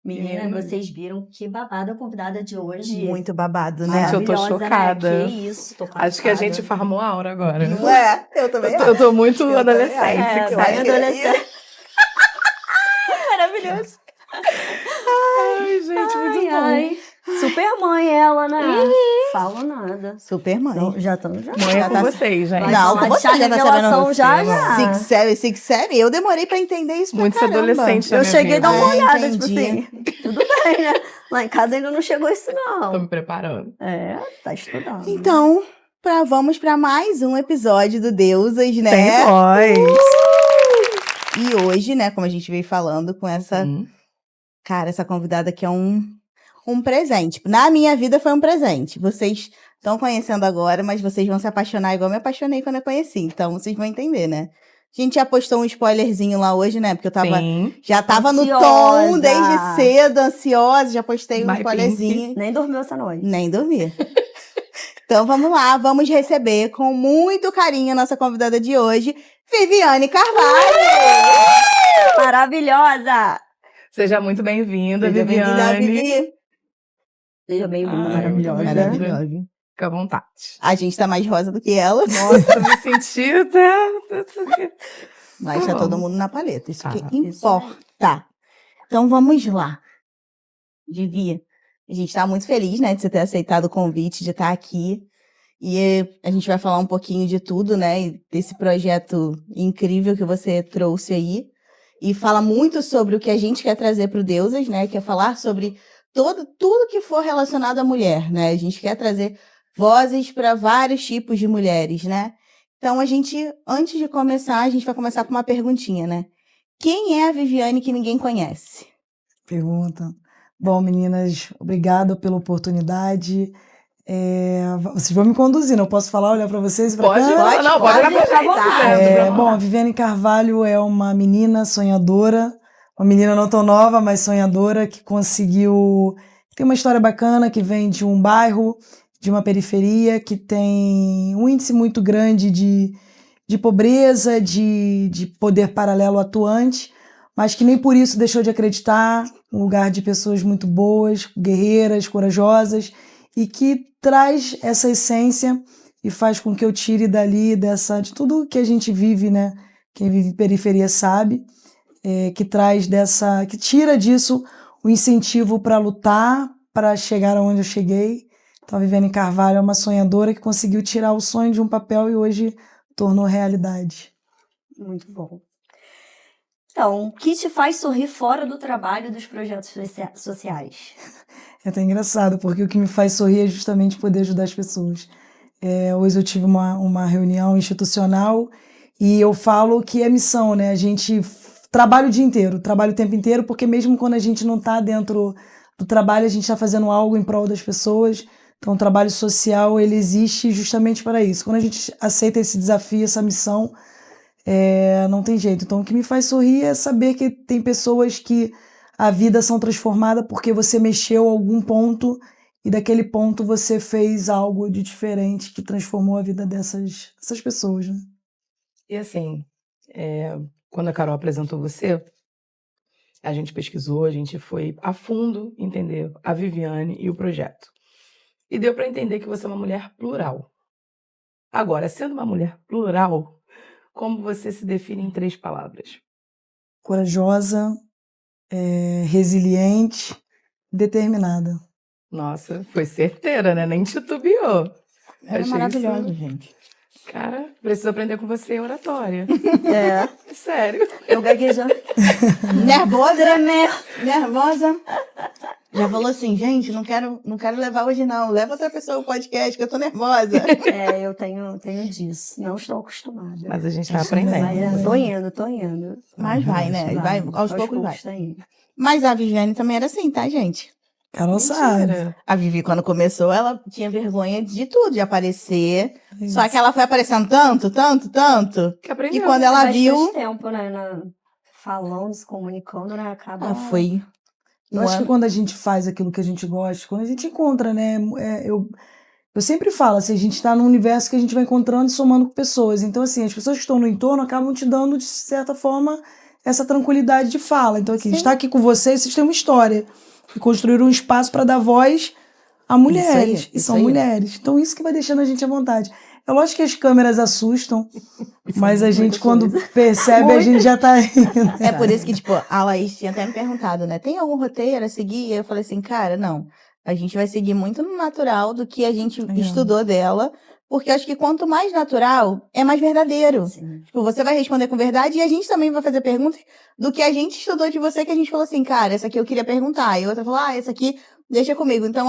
Meninas, vocês viram que babada a convidada de hoje. Muito babado, né? Gente, eu tô Maravilhosa, chocada. Né? Que isso, tô passada. Acho que a gente farmou a aura agora. Não é? Eu também Eu tô muito Eu adolescente. também acho. Vai adolescente. Maravilhoso. Ai, gente, muito bom. Ai. Super mãe ela, né? Falo nada. Super mãe. Já estamos já. Mãe é com tá- vocês, gente. Vai Não, falar com de você chá já tá revelação sabendo. já, já. Six Seven. Eu demorei pra entender isso pra Muito caramba. adolescente na Eu minha cheguei a vida. dar uma olhada, entendi. tipo assim. Tudo bem, né? Lá em casa ainda não chegou isso, Tô não. me preparando. É, tá estudando. Então, vamos pra mais um episódio do Deusas, né? Tem voz. E hoje, né, como a gente veio falando com essa... Cara, essa convidada aqui é um presente. Na minha vida foi um presente. Vocês estão conhecendo agora, mas vocês vão se apaixonar igual eu me apaixonei quando eu conheci. Então, vocês vão entender, né? A gente já postou um spoilerzinho lá hoje, né? Porque eu tava... Sim. Já tava no Ansiosa. tom desde cedo, ansiosa. Já postei um My spoilerzinho. Nem dormiu essa noite. Nem dormi. Então, vamos lá. Vamos receber com muito carinho a nossa convidada de hoje, Viviane Carvalho. Maravilhosa! Seja muito bem-vinda, Seja bem-vinda, Viviane. Vivi. Seja bem-vinda, Ai, maravilhosa. Maravilhosa. Fica à vontade. A gente tá mais rosa do que ela. Nossa, eu me senti até... Mas tá todo mundo na paleta. Isso que isso importa. Então vamos lá. Vivi, a gente tá muito feliz, né, de você ter aceitado o convite, de estar aqui. E a gente vai falar um pouquinho de tudo, né, e desse projeto incrível que você trouxe aí. E fala muito sobre o que a gente quer trazer para o Deusas, né, que é falar sobre tudo que for relacionado à mulher, né. A gente quer trazer vozes para vários tipos de mulheres, né. Então, antes de começar, a gente vai começar com uma perguntinha, né? Quem é a Viviane que ninguém conhece? Pergunta. Bom, meninas, obrigada pela oportunidade. Vocês vão me conduzir, não posso falar, olhar para vocês? Pra Pode, cá? não, pode olhar pra ficar à gente, vontade. quiser. Bom, a Viviane Carvalho é uma menina sonhadora, uma menina não tão nova, mas sonhadora, que conseguiu... Tem uma história bacana, que vem de um bairro, de uma periferia, que tem um índice muito grande de pobreza, de poder paralelo atuante, mas que nem por isso deixou de acreditar, um lugar de pessoas muito boas, guerreiras, corajosas, e que traz essa essência e faz com que eu tire dali de tudo que a gente vive, né? Quem vive periferia sabe, que tira disso o incentivo para lutar, para chegar aonde eu cheguei. Então a Viviane Carvalho é uma sonhadora que conseguiu tirar o sonho de um papel e hoje tornou realidade. Muito bom. Então, o que te faz sorrir fora do trabalho e dos projetos sociais? É até engraçado, porque o que me faz sorrir é justamente poder ajudar as pessoas. Hoje eu tive uma reunião institucional e eu falo que é missão, né? A gente trabalha o dia inteiro, trabalha o tempo inteiro, porque mesmo quando a gente não está dentro do trabalho, a gente está fazendo algo em prol das pessoas. Então, o trabalho social, ele existe justamente para isso. Quando a gente aceita esse desafio, essa missão, não tem jeito. Então, o que me faz sorrir é saber que tem pessoas que a vida são transformadas porque você mexeu algum ponto e daquele ponto você fez algo de diferente que transformou a vida dessas pessoas, né? E assim, quando a Carol apresentou você, a gente pesquisou, a gente foi a fundo entender a Viviane e o projeto. E deu para entender que você é uma mulher plural. Agora, sendo uma mulher plural, como você se define em 3 palavras? Corajosa, resiliente, determinada. Nossa, foi certeira, né? Nem titubeou. Ela é Achei maravilhosa, isso... gente. Cara, preciso aprender com você oratória. Sério. Eu gaguejando. Nervosa? Nervosa. Já falou assim, gente, não quero levar hoje não. Leva outra pessoa ao podcast, que eu tô nervosa. Eu tenho disso. Não estou acostumada. Mas a gente tá aprendendo. Mas tô indo. Mas vai, né? Vai, aos poucos vai. Tá indo. Mas a Viviane também era assim, tá, gente? Carol sabe. Mentira. A Vivi, quando começou, ela tinha vergonha de tudo, de aparecer. Isso. Só que ela foi aparecendo tanto, Que aprendeu. e quando ela Faz viu... tempo, né? Falando, se comunicando, né? Acaba... foi... Eu acho que quando a gente faz aquilo que a gente gosta, quando a gente encontra, né? Eu sempre falo, assim, a gente está num universo que a gente vai encontrando e somando com pessoas. Então, assim, as pessoas que estão no entorno acabam te dando, de certa forma, essa tranquilidade de fala. Então, aqui, Sim. estar aqui com vocês têm uma história. E construir um espaço para dar voz a mulheres. E isso são aí. mulheres. Então, isso que vai deixando a gente à vontade. É lógico que as câmeras assustam, mas a gente, quando percebe, a gente já tá indo. É por isso que, tipo, a Laís tinha até me perguntado, né? Tem algum roteiro a seguir? E eu falei assim, cara, não. A gente vai seguir muito no natural do que a gente estudou dela. Porque eu acho que quanto mais natural, é mais verdadeiro. Sim. Tipo, você vai responder com verdade e a gente também vai fazer perguntas do que a gente estudou de você, que a gente falou assim, cara, essa aqui eu queria perguntar. E outra falou, essa aqui deixa comigo. Então,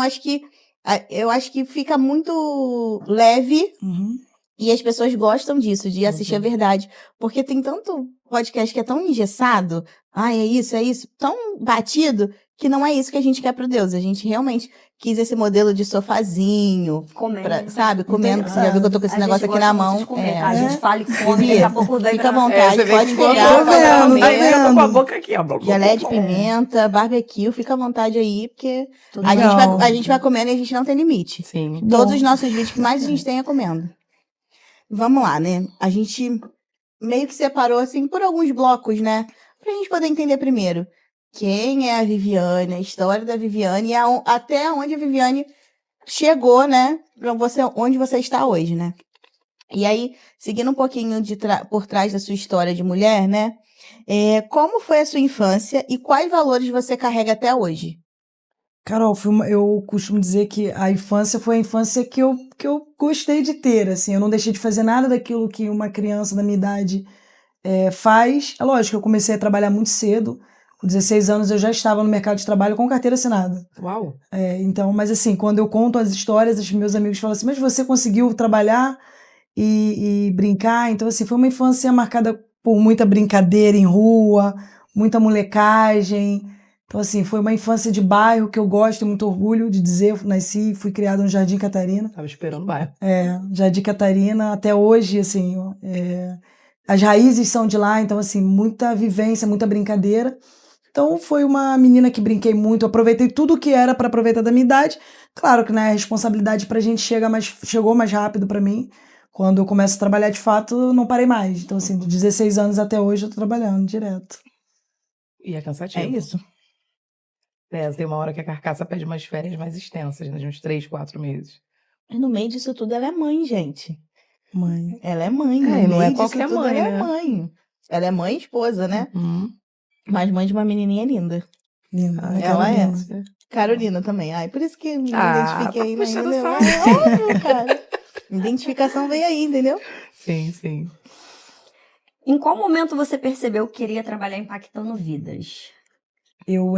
eu acho que fica muito leve Uhum. e as pessoas gostam disso, de assistir a verdade. Porque tem tanto podcast que é tão engessado, é isso, tão batido, que não é isso que a gente quer pro Deus. A gente realmente quis esse modelo de sofazinho, Comendo. sabe? Comendo, que você já viu que eu tô com esse A negócio gente aqui na gosta muito mão. de comer, tá? A gente fala e come, Vivi, daqui a pouco vem fica à pra... vontade, você vê pode que pegar, tô pode vendo, comer. Aí eu tô com a vendo. boca aqui, ó. Gelé de pimenta, barbecue, fica à vontade aí, porque Tudo a legal. gente vai comendo e a gente não tem limite. Sim. Todos Bom. os nossos vídeos que mais a gente tem é comendo. Vamos lá, né? A gente meio que separou, assim, por alguns blocos, né? Pra gente poder entender primeiro quem é a Viviane, a história da Viviane e até onde a Viviane chegou, né? Pra você, onde você está hoje, né? E aí, seguindo um pouquinho por trás da sua história de mulher, né? Como foi a sua infância e quais valores você carrega até hoje? Carol, eu costumo dizer que a infância foi a infância que eu gostei de ter, assim, eu não deixei de fazer nada daquilo que uma criança da minha idade faz. É lógico, eu comecei a trabalhar muito cedo, com 16 anos eu já estava no mercado de trabalho com carteira assinada. Uau. Então, mas assim, quando eu conto as histórias, os meus amigos falam assim, mas você conseguiu trabalhar e brincar? Então, assim, foi uma infância marcada por muita brincadeira em rua, muita molecagem. Então, assim, foi uma infância de bairro que eu gosto, tenho muito orgulho de dizer. Eu nasci, fui criada no Jardim Catarina. Tava esperando o bairro. Jardim Catarina, até hoje, assim, as raízes são de lá, então, assim, muita vivência, muita brincadeira. Então, foi uma menina que brinquei muito, aproveitei tudo que era para aproveitar da minha idade. Claro que, né, a responsabilidade pra gente chegou mais rápido para mim. Quando eu começo a trabalhar de fato, eu não parei mais. Então, assim, de 16 anos até hoje, eu tô trabalhando direto. E é cansativo. É isso. Tem uma hora que a carcaça pede umas férias mais extensas, né? De uns 3, 4 meses. Mas no meio disso tudo, ela é mãe, gente. Mãe. Ela é mãe. E No não é meio disso qualquer tudo, mãe, ela é né? mãe. Ela é mãe e esposa, né? Uhum. Mas mãe de uma menininha linda. Linda, né, Ela Carolina? é. Carolina também. Ai, por isso que me Ah, identifiquei, tá né? puxando Entendeu? saco. É óbvio, cara. Identificação veio aí, entendeu? Sim, sim. Em qual momento você percebeu que queria trabalhar impactando vidas? Eu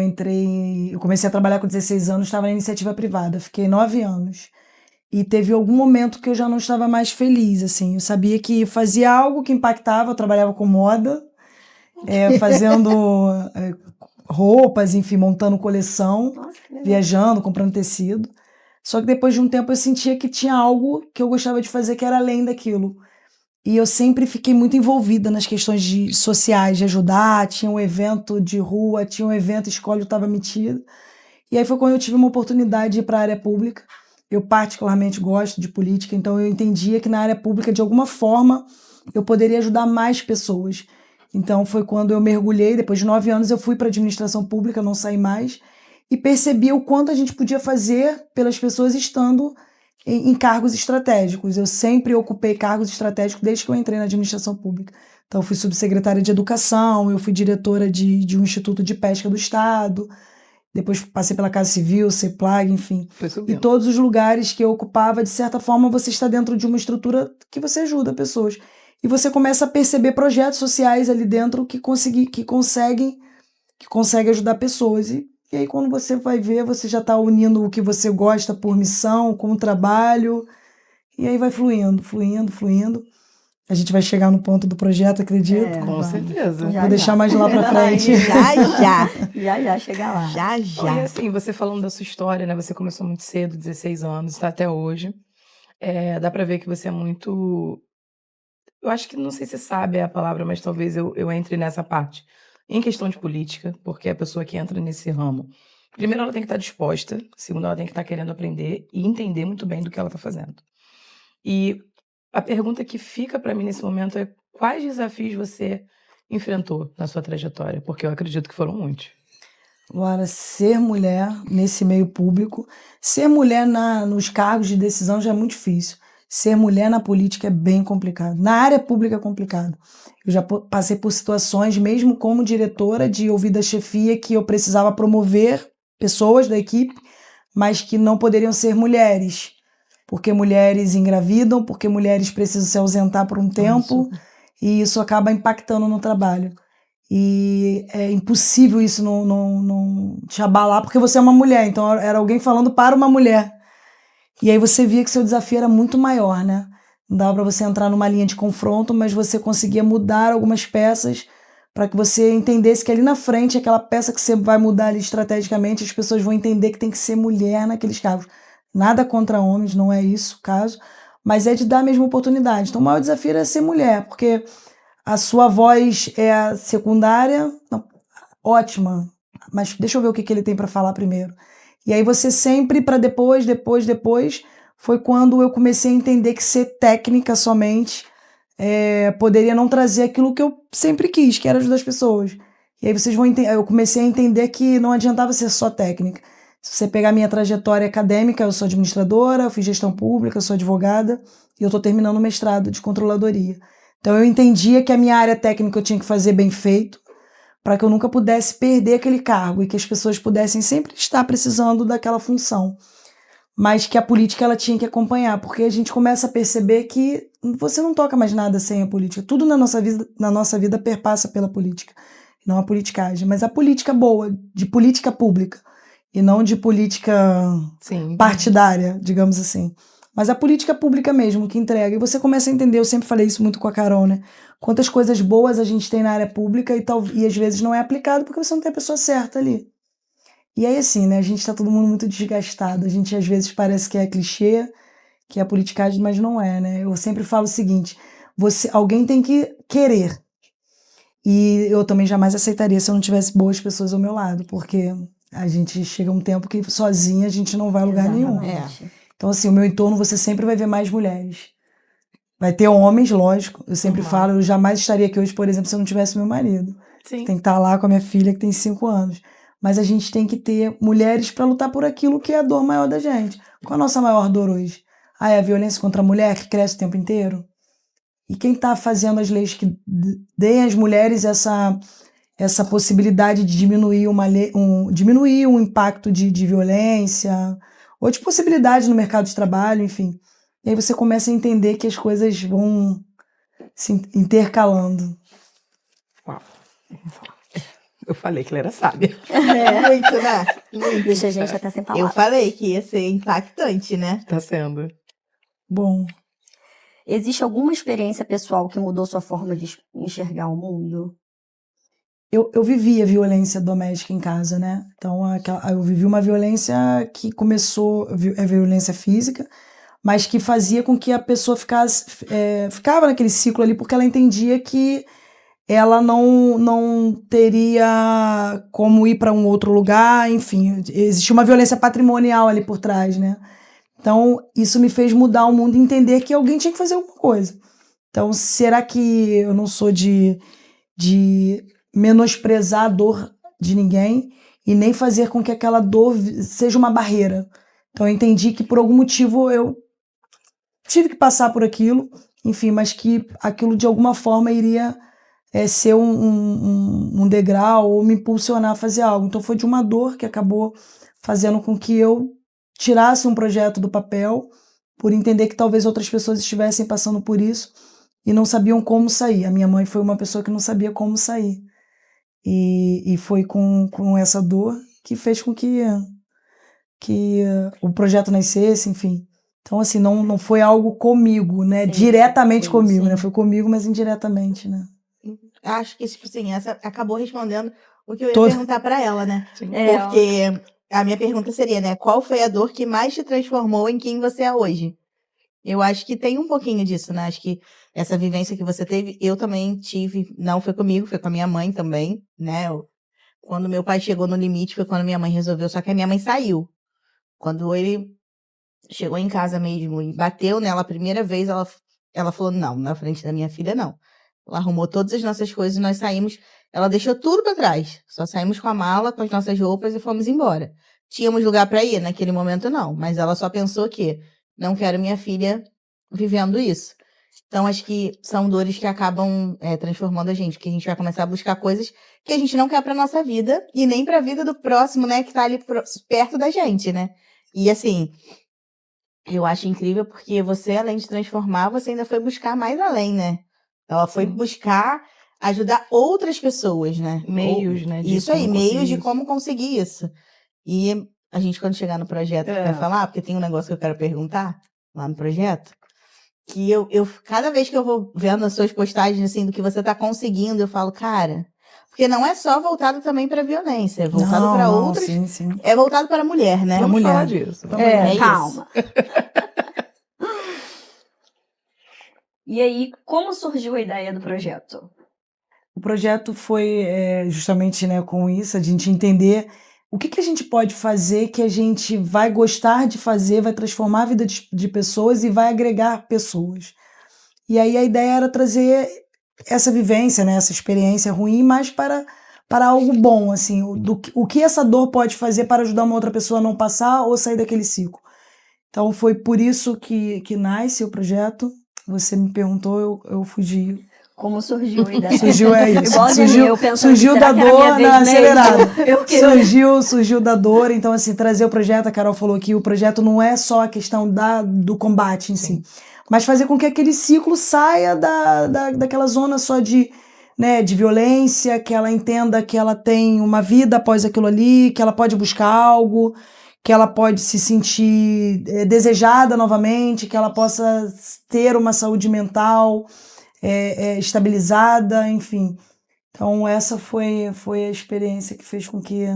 comecei a trabalhar com 16 anos, estava na iniciativa privada, fiquei 9 anos. E teve algum momento que eu já não estava mais feliz, assim. Eu sabia que fazia algo que impactava, eu trabalhava com moda, fazendo roupas, enfim, montando coleção, Nossa, que legal. viajando, comprando tecido. Só que depois de um tempo eu sentia que tinha algo que eu gostava de fazer que era além daquilo. E eu sempre fiquei muito envolvida nas questões sociais, de ajudar. Tinha um evento de rua, tinha um evento escola, eu estava metida. E aí foi quando eu tive uma oportunidade de ir para a área pública. Eu particularmente gosto de política, então eu entendia que na área pública, de alguma forma, eu poderia ajudar mais pessoas. Então foi quando eu mergulhei, depois de 9 anos eu fui para a administração pública, não saí mais, e percebi o quanto a gente podia fazer pelas pessoas estando em cargos estratégicos. Eu sempre ocupei cargos estratégicos desde que eu entrei na administração pública. Então, eu fui subsecretária de Educação, eu fui diretora de um Instituto de Pesca do Estado, depois passei pela Casa Civil, CEPLAG, enfim. Foi E subindo. todos os lugares que eu ocupava, de certa forma, você está dentro de uma estrutura que você ajuda pessoas. E você começa a perceber projetos sociais ali dentro que conseguem ajudar pessoas. E aí, quando você vai ver, você já está unindo o que você gosta por missão, com o trabalho, e aí vai fluindo, fluindo, fluindo. A gente vai chegar no ponto do projeto, acredito. Com Vamos. certeza. Já, Vou deixar mais lá pra frente. Já. Chegar lá. E assim, você falando da sua história, né? Você começou muito cedo, 16 anos, está até hoje. Dá pra ver que você é muito... Eu acho que, não sei se sabe a palavra, mas talvez eu entre nessa parte. Em questão de política, porque a pessoa que entra nesse ramo, primeiro ela tem que estar disposta, segundo ela tem que estar querendo aprender e entender muito bem do que ela está fazendo. E a pergunta que fica para mim nesse momento é: quais desafios você enfrentou na sua trajetória? Porque eu acredito que foram muitos. Agora, ser mulher nesse meio público, ser mulher nos cargos de decisão já é muito difícil. Ser mulher na política é bem complicado. Na área pública é complicado. Eu já passei por situações, mesmo como diretora de ouvida chefia, que eu precisava promover pessoas da equipe, mas que não poderiam ser mulheres. Porque mulheres engravidam, porque mulheres precisam se ausentar por um tempo, e isso acaba impactando no trabalho. E é impossível isso não te abalar, porque você é uma mulher. Então era alguém falando para uma mulher. E aí você via que seu desafio era muito maior, né? Não dava para você entrar numa linha de confronto, mas você conseguia mudar algumas peças para que você entendesse que ali na frente, aquela peça que você vai mudar ali estrategicamente, as pessoas vão entender que tem que ser mulher naqueles cargos. Nada contra homens, não é isso o caso, mas é de dar a mesma oportunidade. Então o maior desafio era ser mulher, porque a sua voz é secundária, não, ótima, mas deixa eu ver o que ele tem para falar primeiro. E aí você sempre, para depois, foi quando eu comecei a entender que ser técnica somente poderia não trazer aquilo que eu sempre quis, que era ajudar as pessoas. E aí vocês vão entender, eu comecei a entender que não adiantava ser só técnica. Se você pegar minha trajetória acadêmica, eu sou administradora, eu fiz gestão pública, eu sou advogada e eu estou terminando o mestrado de controladoria. Então eu entendia que a minha área técnica eu tinha que fazer bem feito, para que eu nunca pudesse perder aquele cargo e que as pessoas pudessem sempre estar precisando daquela função. Mas que a política ela tinha que acompanhar, porque a gente começa a perceber que você não toca mais nada sem a política. Tudo na nossa vida perpassa pela política, não a politicagem, mas a política boa, de política pública, e não de política partidária, digamos assim. Mas a política pública mesmo, que entrega. E você começa a entender, eu sempre falei isso muito com a Carol, né? Quantas coisas boas a gente tem na área pública e às vezes não é aplicado porque você não tem a pessoa certa ali. E aí assim, né? A gente tá todo mundo muito desgastado. A gente às vezes parece que é clichê, que é politicagem, mas não é, né? Eu sempre falo o seguinte, alguém tem que querer. E eu também jamais aceitaria se eu não tivesse boas pessoas ao meu lado, porque a gente chega um tempo que sozinha a gente não vai a lugar nenhum. Então, assim, o meu entorno você sempre vai ver mais mulheres. Vai ter homens, lógico. Eu sempre falo, eu jamais estaria aqui hoje, por exemplo, se eu não tivesse meu marido. Sim. Tem que estar lá com a minha filha, que tem 5 anos. Mas a gente tem que ter mulheres para lutar por aquilo que é a dor maior da gente. Qual a nossa maior dor hoje? É a violência contra a mulher, que cresce o tempo inteiro? E quem está fazendo as leis que deem às mulheres essa possibilidade de diminuir diminuir o impacto de violência ou de possibilidade no mercado de trabalho, enfim. E aí você começa a entender que as coisas vão se intercalando. Uau. Eu falei que ela era sábia. Muito, né? Muito. Deixa a gente até sem palavras. Eu falei que ia ser impactante, né? Tá sendo. Bom, Existe alguma experiência pessoal que mudou sua forma de enxergar o mundo? eu vivia violência doméstica em casa, né? Então, eu vivi uma violência que começou, violência física, mas que fazia com que a pessoa ficava naquele ciclo ali, porque ela entendia que ela não teria como ir para um outro lugar, enfim, existia uma violência patrimonial ali por trás, né? Então, isso me fez mudar o mundo e entender que alguém tinha que fazer alguma coisa. Então, será que eu não sou de menosprezar a dor de ninguém e nem fazer com que aquela dor seja uma barreira? Então, eu entendi que por algum motivo eu tive que passar por aquilo, enfim, mas que aquilo de alguma forma iria ser um degrau ou me impulsionar a fazer algo. Então, foi de uma dor que acabou fazendo com que eu tirasse um projeto do papel, por entender que talvez outras pessoas estivessem passando por isso e não sabiam como sair. A minha mãe foi uma pessoa que não sabia como sair. E foi com essa dor que fez com que o projeto nascesse, enfim. Então, assim, não foi algo comigo, né? Sim, diretamente sim, comigo, sim. né? Foi comigo, mas indiretamente, né? Acho que, tipo assim, essa acabou respondendo o que eu ia Todo- perguntar pra ela, né? É, Porque a minha pergunta seria, né? Qual foi a dor que mais te transformou em quem você é hoje? Eu acho que tem um pouquinho disso, né? Acho que essa vivência que você teve, eu também tive. Não foi comigo, foi com a minha mãe também, né? Quando meu pai chegou no limite, foi quando minha mãe resolveu, só que a minha mãe saiu. Quando ele chegou em casa mesmo e bateu nela a primeira vez, ela falou, não, na frente da minha filha, não. Ela arrumou todas as nossas coisas e nós saímos. Ela deixou tudo pra trás. Só saímos com a mala, com as nossas roupas e fomos embora. Tínhamos lugar pra ir? Naquele momento, não. Mas ela só pensou que não quero minha filha vivendo isso. Então, acho que são dores que acabam transformando a gente, que a gente vai começar a buscar coisas que a gente não quer pra nossa vida e nem pra vida do próximo, né, que tá ali perto da gente, né? E assim, eu acho incrível porque você, além de transformar, você ainda foi buscar mais além, né? Ela foi Sim. buscar ajudar outras pessoas, né? Meios, né, de Isso aí, como meios conseguir de isso. como conseguir isso. E a gente, quando chegar no projeto, É. vai falar, porque tem um negócio que eu quero perguntar lá no projeto, que eu cada vez que eu vou vendo as suas postagens, assim, do que você tá conseguindo, eu falo, cara, porque não é só voltado também pra violência, é voltado Não, pra não, outras, sim, sim. é voltado pra mulher, né? Pra Vamos falar mulher. disso. É isso. Calma. E aí, como surgiu a ideia do projeto? O projeto foi justamente, né, com isso, a gente entender o que a gente pode fazer que a gente vai gostar de fazer, vai transformar a vida de pessoas e vai agregar pessoas. E aí a ideia era trazer essa vivência, né, essa experiência ruim, mas para algo bom, assim, o que essa dor pode fazer para ajudar uma outra pessoa a não passar ou sair daquele ciclo. Então foi por isso que nasce o projeto. Você me perguntou, eu fugi. Como surgiu a ideia? Surgiu isso. Igualzinho eu pensando, Surgiu será da que era minha dor vez na mesmo? acelerada. Eu que... Surgiu da dor. Então, assim, trazer o projeto, a Carol falou que o projeto não é só a questão do combate em si, mas fazer com que aquele ciclo saia daquela zona só né, de violência, que ela entenda que ela tem uma vida após aquilo ali, que ela pode buscar algo, que ela pode se sentir desejada novamente, que ela possa ter uma saúde mental estabilizada, enfim. Então essa foi a experiência que fez com que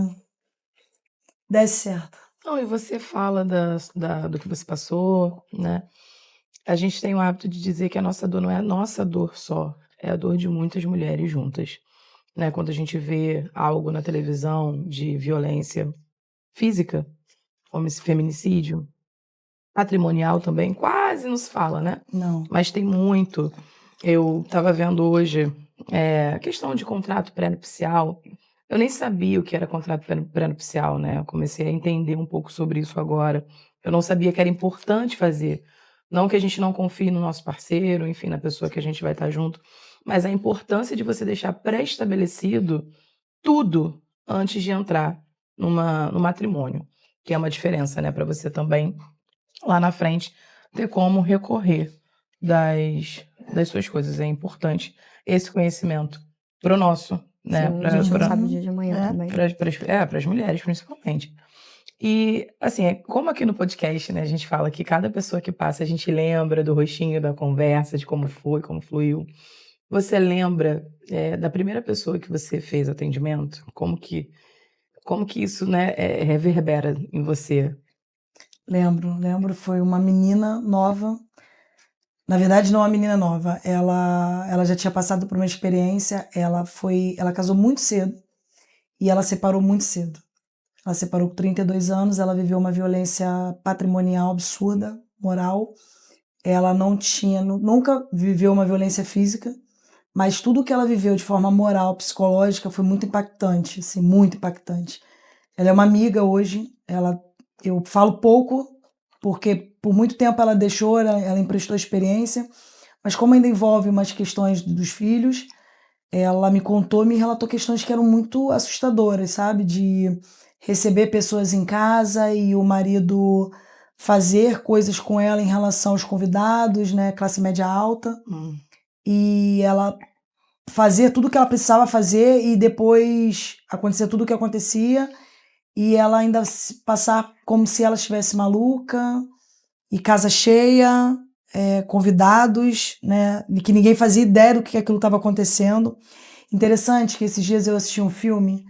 desse certo. Não, e você fala do que você passou, né? A gente tem o hábito de dizer que a nossa dor não é a nossa dor só, é a dor de muitas mulheres juntas, né? Quando a gente vê algo na televisão de violência física, como esse feminicídio, patrimonial também, quase não se fala, né? Não. Mas tem muito. Eu estava vendo hoje a questão de contrato pré-nupcial. Eu nem sabia o que era contrato pré-nupcial, né? Eu comecei a entender um pouco sobre isso agora. Eu não sabia que era importante fazer. Não que a gente não confie no nosso parceiro, enfim, na pessoa que a gente vai estar junto, mas a importância de você deixar pré-estabelecido tudo antes de entrar no matrimônio, que é uma diferença, né? Para você também, lá na frente, ter como recorrer das suas coisas. É importante esse conhecimento pro nosso, né? Sim, a gente não sabe o dia de amanhã também. Para as mulheres, principalmente. E, assim, como aqui no podcast, né, a gente fala que cada pessoa que passa, a gente lembra do rostinho da conversa, de como foi, como fluiu. Você lembra da primeira pessoa que você fez atendimento? Como que isso, né, reverbera em você? Lembro, foi uma menina nova. Na verdade, não uma menina nova. Ela já tinha passado por uma experiência. Ela casou muito cedo e ela separou muito cedo. Ela separou com 32 anos. Ela viveu uma violência patrimonial absurda, moral. Ela nunca viveu uma violência física, mas tudo que ela viveu de forma moral, psicológica, foi muito impactante, assim, muito impactante. Ela é uma amiga hoje. Eu falo pouco porque por muito tempo ela deixou, ela emprestou experiência, mas como ainda envolve umas questões dos filhos, ela me contou, me relatou questões que eram muito assustadoras, sabe? De receber pessoas em casa e o marido fazer coisas com ela em relação aos convidados, né? Classe média alta. E ela fazer tudo o que ela precisava fazer e depois acontecer tudo o que acontecia e ela ainda passar como se ela estivesse maluca e casa cheia, convidados, né, e que ninguém fazia ideia do que aquilo estava acontecendo. Interessante que esses dias eu assisti um filme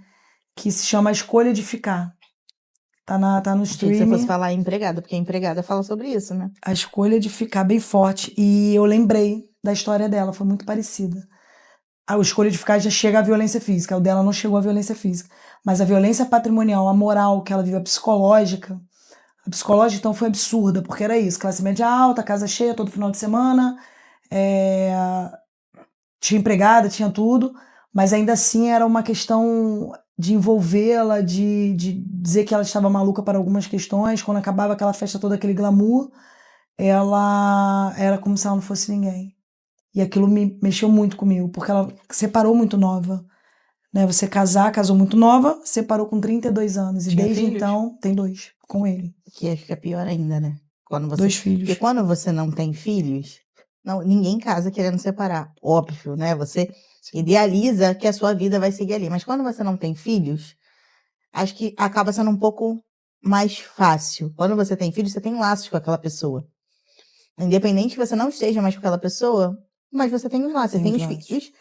que se chama A Escolha de Ficar. Tá no Achei que você streaming. fosse falar empregada, porque a empregada fala sobre isso, né? A Escolha de Ficar, bem forte. E eu lembrei da história dela, foi muito parecida. A Escolha de Ficar já chega à violência física, o dela não chegou à violência física. Mas a violência patrimonial, a moral que ela vive, a psicológica então foi absurda, porque era isso, classe média alta, casa cheia todo final de semana, tinha empregada, tinha tudo, mas ainda assim era uma questão de envolvê-la, de dizer que ela estava maluca para algumas questões. Quando acabava aquela festa toda, aquele glamour, ela era como se ela não fosse ninguém. E aquilo me mexeu muito comigo, porque ela separou muito nova. Né? Você casou muito nova, separou com 32 anos. E Tinha desde filhos? então, tem 2 com ele. Que fica pior ainda, né? Quando 2 Porque filhos. quando você não tem filhos, ninguém casa querendo separar. Óbvio, né? Você idealiza que a sua vida vai seguir ali. Mas quando você não tem filhos, acho que acaba sendo um pouco mais fácil. Quando você tem filhos, você tem laços com aquela pessoa. Independente que você não esteja mais com aquela pessoa, mas você tem os laços. Você Tem tem os os laços. filhos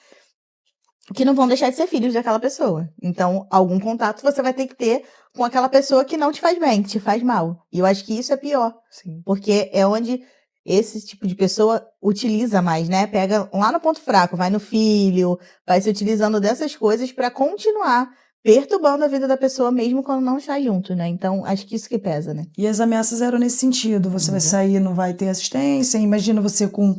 que não vão deixar de ser filhos daquela pessoa. Então, algum contato você vai ter que ter com aquela pessoa que não te faz bem, que te faz mal. E eu acho que isso é pior. Sim. Porque é onde esse tipo de pessoa utiliza mais, né? Pega lá no ponto fraco, vai no filho, vai se utilizando dessas coisas para continuar perturbando a vida da pessoa mesmo quando não está junto, né? Então, acho que isso que pesa, né? E as ameaças eram nesse sentido. Você vai sair, não vai ter assistência. Imagina você com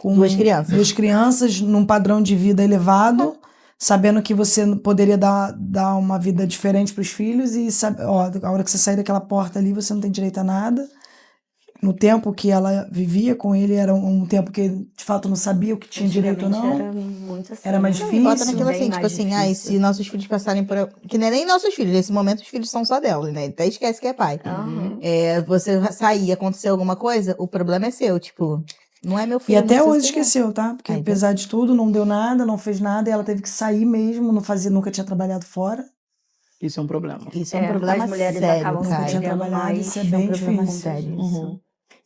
2 crianças. 2 crianças num padrão de vida elevado, sabendo que você poderia dar uma vida diferente para os filhos e a hora que você sair daquela porta ali, você não tem direito a nada. No tempo que ela vivia com ele, era um tempo que de fato não sabia o que tinha direito ou não. Era muito assim. Era mais né? difícil. Bota naquilo Bem assim, tipo mais assim, difícil. se nossos filhos passarem por... Que não é nem nossos filhos, nesse momento os filhos são só dela, né? Até esquece que é pai. Aham. Você sair, acontecer alguma coisa, o problema é seu, tipo, não é meu E filho. não até precisa hoje cuidar. esqueceu, tá? Porque Ah, então. apesar de tudo, não deu nada, não fez nada, e ela teve que sair mesmo, nunca tinha trabalhado fora. Isso é um problema. Isso é um problema as mulheres sério, acabam cara. tinha sofrendo trabalhado, mais isso é bem por problema conta sério. disso.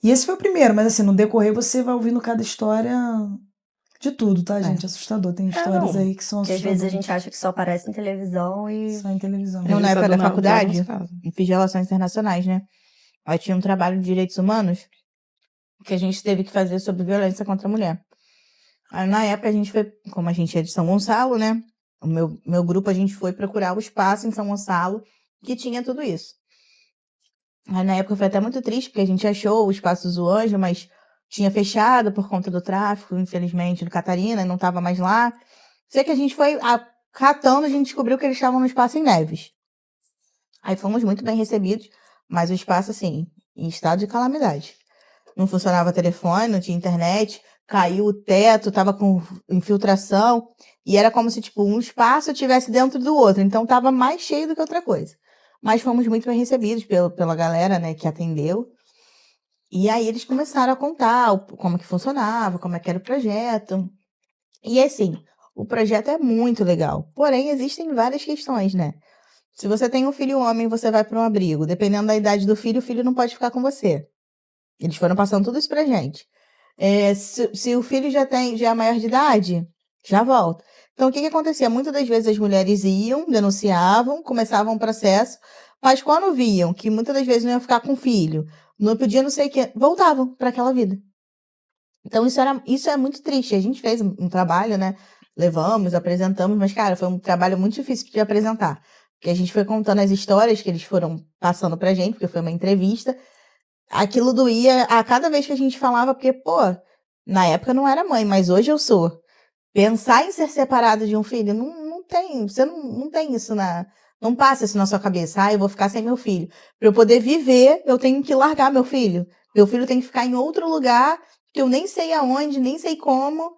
E esse foi o primeiro, mas assim, no decorrer você vai ouvindo cada história de tudo, tá, gente? Assustador. Tem histórias não. aí que são Porque às assustadoras. vezes a gente acha que só aparece em televisão e Só em televisão. Eu, na Às vezes época da tá do nada, faculdade, no caso. eu fiz relações internacionais, né? Aí tinha um trabalho de direitos humanos que a gente teve que fazer sobre violência contra a mulher. Aí, na época, a gente foi, como a gente é de São Gonçalo, né? O meu grupo, a gente foi procurar o espaço em São Gonçalo que tinha tudo isso. Aí, na época, foi até muito triste, porque a gente achou o Espaço do Anjo, mas tinha fechado por conta do tráfico, infelizmente, do Catarina, e não estava mais lá. Sei que a gente foi catando, a gente descobriu que eles estavam no Espaço em Neves. Aí fomos muito bem recebidos, mas o espaço, assim, em estado de calamidade. Não funcionava telefone, não tinha internet, caiu o teto, tava com infiltração, e era como se, tipo, um espaço estivesse dentro do outro, então tava mais cheio do que outra coisa. Mas fomos muito bem recebidos pela galera, né, que atendeu. E aí eles começaram a contar como que funcionava, como é que era o projeto. E assim, o projeto é muito legal, porém existem várias questões, né? Se você tem um filho homem, você vai para um abrigo. Dependendo da idade do filho, o filho não pode ficar com você. Eles foram passando tudo isso pra gente. Se o filho já é maior de idade, já volta. Então, o que acontecia? Muitas das vezes as mulheres iam, denunciavam, começavam um processo, mas quando viam que muitas das vezes não iam ficar com o filho, não podia não sei o quê, voltavam para aquela vida. Então, isso é muito triste. A gente fez um trabalho, né? Levamos, apresentamos, mas, cara, foi um trabalho muito difícil de apresentar. Porque a gente foi contando as histórias que eles foram passando pra gente, porque foi uma entrevista. Aquilo doía a cada vez que a gente falava, porque, pô, na época eu não era mãe, mas hoje eu sou. Pensar em ser separado de um filho, não tem, você não tem isso não passa isso na sua cabeça. Eu vou ficar sem meu filho. Para eu poder viver, eu tenho que largar meu filho. Meu filho tem que ficar em outro lugar, que eu nem sei aonde, nem sei como.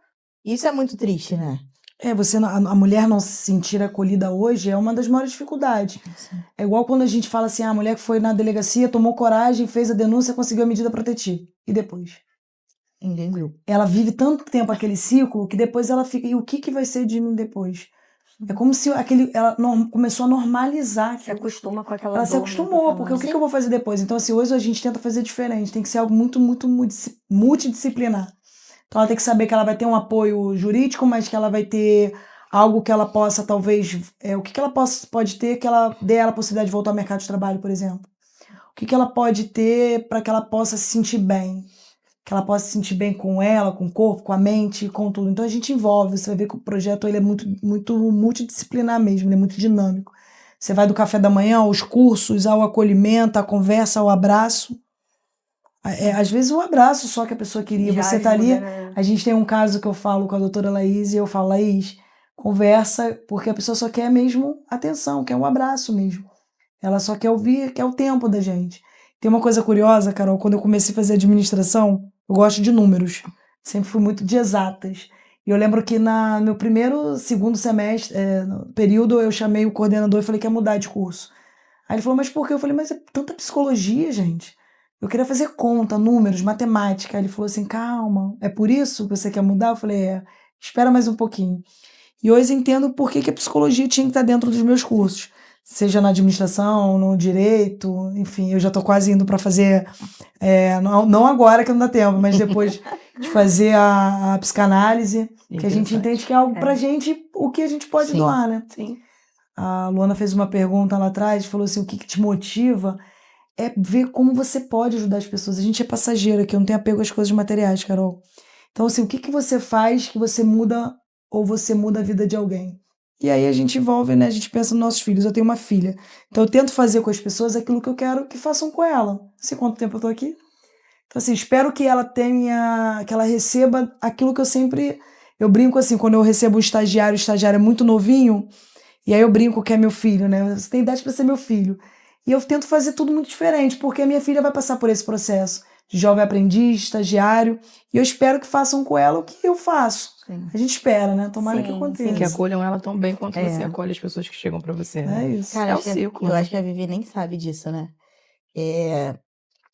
Isso é muito triste, né? A mulher não se sentir acolhida hoje é uma das maiores dificuldades. Sim. É igual quando a gente fala assim, a mulher que foi na delegacia, tomou coragem, fez a denúncia, conseguiu a medida protetiva. E depois? Entendeu? Ela vive tanto tempo aquele ciclo que depois ela fica, e o que vai ser de mim depois? É como se ela começou a normalizar. se acostuma com aquela Ela dor. se acostumou, porque o que eu vou fazer depois? Então, assim, hoje a gente tenta fazer diferente, tem que ser algo muito, muito multidisciplinar. Então, ela tem que saber que ela vai ter um apoio jurídico, mas que ela vai ter algo que ela possa, talvez... o que ela pode ter que ela dê ela a possibilidade de voltar ao mercado de trabalho, por exemplo? O que ela pode ter para que ela possa se sentir bem? Que ela possa se sentir bem com ela, com o corpo, com a mente, com tudo. Então, a gente envolve. Você vai ver que o projeto ele é muito, muito multidisciplinar mesmo, ele é muito dinâmico. Você vai do café da manhã aos cursos, ao acolhimento, à conversa, ao abraço. Às vezes o abraço só que a pessoa queria, Já você tá ali. ajuda, né? A gente tem um caso que eu falo com a doutora Laís, e eu falo, Laís, conversa, porque a pessoa só quer mesmo atenção, quer um abraço mesmo. Ela só quer ouvir, quer o tempo da gente. Tem uma coisa curiosa, Carol, quando eu comecei a fazer administração, eu gosto de números. Sempre fui muito de exatas. E eu lembro que no meu segundo semestre, no período, eu chamei o coordenador e falei que ia mudar de curso. Aí ele falou, mas por quê? Eu falei, mas é tanta psicologia, gente. Eu queria fazer conta, números, matemática. Aí ele falou assim, calma, é por isso que você quer mudar? Eu falei, espera mais um pouquinho. E hoje entendo por que a psicologia tinha que estar dentro dos meus cursos. Seja na administração, no direito, enfim, eu já estou quase indo para fazer, não agora que não dá tempo, mas depois de fazer a psicanálise, que a gente entende que é algo para a gente, o que a gente pode Sim. doar, né? Sim. A Luana fez uma pergunta lá atrás, falou assim, o que te motiva é ver como você pode ajudar as pessoas. A gente é passageiro aqui, eu não tenho apego às coisas materiais, Carol. Então, assim, o que você faz que você muda ou você muda a vida de alguém? E aí a gente envolve, né? A gente pensa nos nossos filhos. Eu tenho uma filha. Então, eu tento fazer com as pessoas aquilo que eu quero que façam com ela. Não sei quanto tempo eu tô aqui. Então, assim, espero que ela que ela receba aquilo que eu sempre... Eu brinco assim, quando eu recebo um estagiário, o estagiário é muito novinho, e aí eu brinco que é meu filho, né? Você tem idade para ser meu filho. E eu tento fazer tudo muito diferente, porque a minha filha vai passar por esse processo de jovem aprendiz, estagiário, e eu espero que façam com ela o que eu faço. Sim. A gente espera, né? Tomara que Sim, aconteça. Que acolham ela tão bem quanto É. você acolhe as pessoas que chegam pra você. Né? É isso. Cara, É o ciclo, eu né? acho que a Vivi nem sabe disso, né?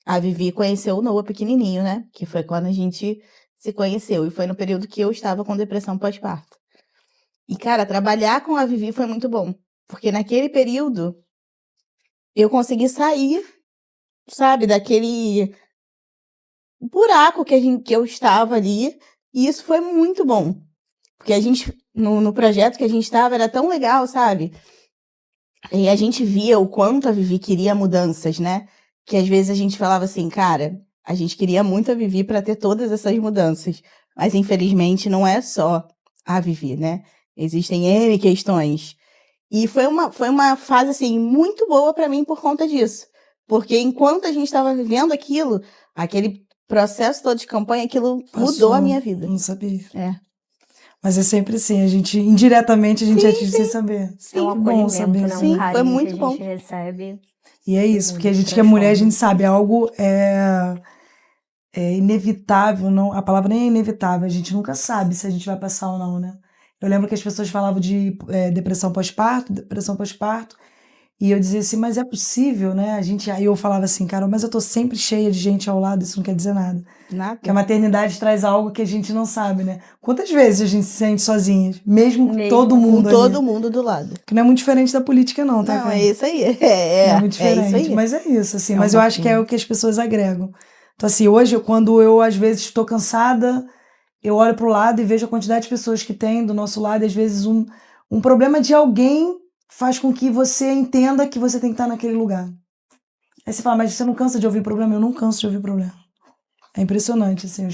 A Vivi conheceu o Noah pequenininho, né? Que foi quando a gente se conheceu. E foi no período que eu estava com depressão pós-parto. E, cara, trabalhar com a Vivi foi muito bom. Porque naquele período, eu consegui sair, sabe, daquele buraco que eu estava ali. E isso foi muito bom. Porque a gente, no projeto que a gente estava, era tão legal, sabe? E a gente via o quanto a Vivi queria mudanças, né? Que às vezes a gente falava assim, cara, a gente queria muito a Vivi para ter todas essas mudanças. Mas infelizmente não é só a Vivi, né? Existem N questões. E foi uma fase, assim, muito boa para mim por conta disso. Porque enquanto a gente estava vivendo aquilo, aquele processo todo de campanha, aquilo mudou a minha vida. Não sabia. É. Mas é sempre assim, indiretamente a gente atinge sem saber. É um Que bom acolhimento, saber. né? Sim, Um foi carinho muito que a bom. gente recebe. E é isso, porque a Muda, gente que é mulher, a transforma. gente sabe, algo é inevitável, não, a palavra nem é inevitável, a gente nunca sabe se a gente vai passar ou não, né? Eu lembro que as pessoas falavam de depressão pós-parto, e eu dizia assim, mas é possível, né? Aí eu falava assim, cara, mas eu tô sempre cheia de gente ao lado, isso não quer dizer nada. Nada. Porque a maternidade traz algo que a gente não sabe, né? Quantas vezes a gente se sente sozinha, mesmo com todo Com mundo todo ali? mundo do lado. Que não é muito diferente da política não, tá, Não, cara? é isso aí. Não é muito É isso diferente, aí. mas é isso, assim. É Mas um eu acho que é pouquinho. o que as pessoas agregam. Então, assim, hoje, quando eu, às vezes, estou cansada, eu olho pro lado e vejo a quantidade de pessoas que tem do nosso lado, e às vezes um problema de alguém faz com que você entenda que você tem que estar naquele lugar. Aí você fala, mas você não cansa de ouvir problema? Eu não canso de ouvir problema. É impressionante, assim,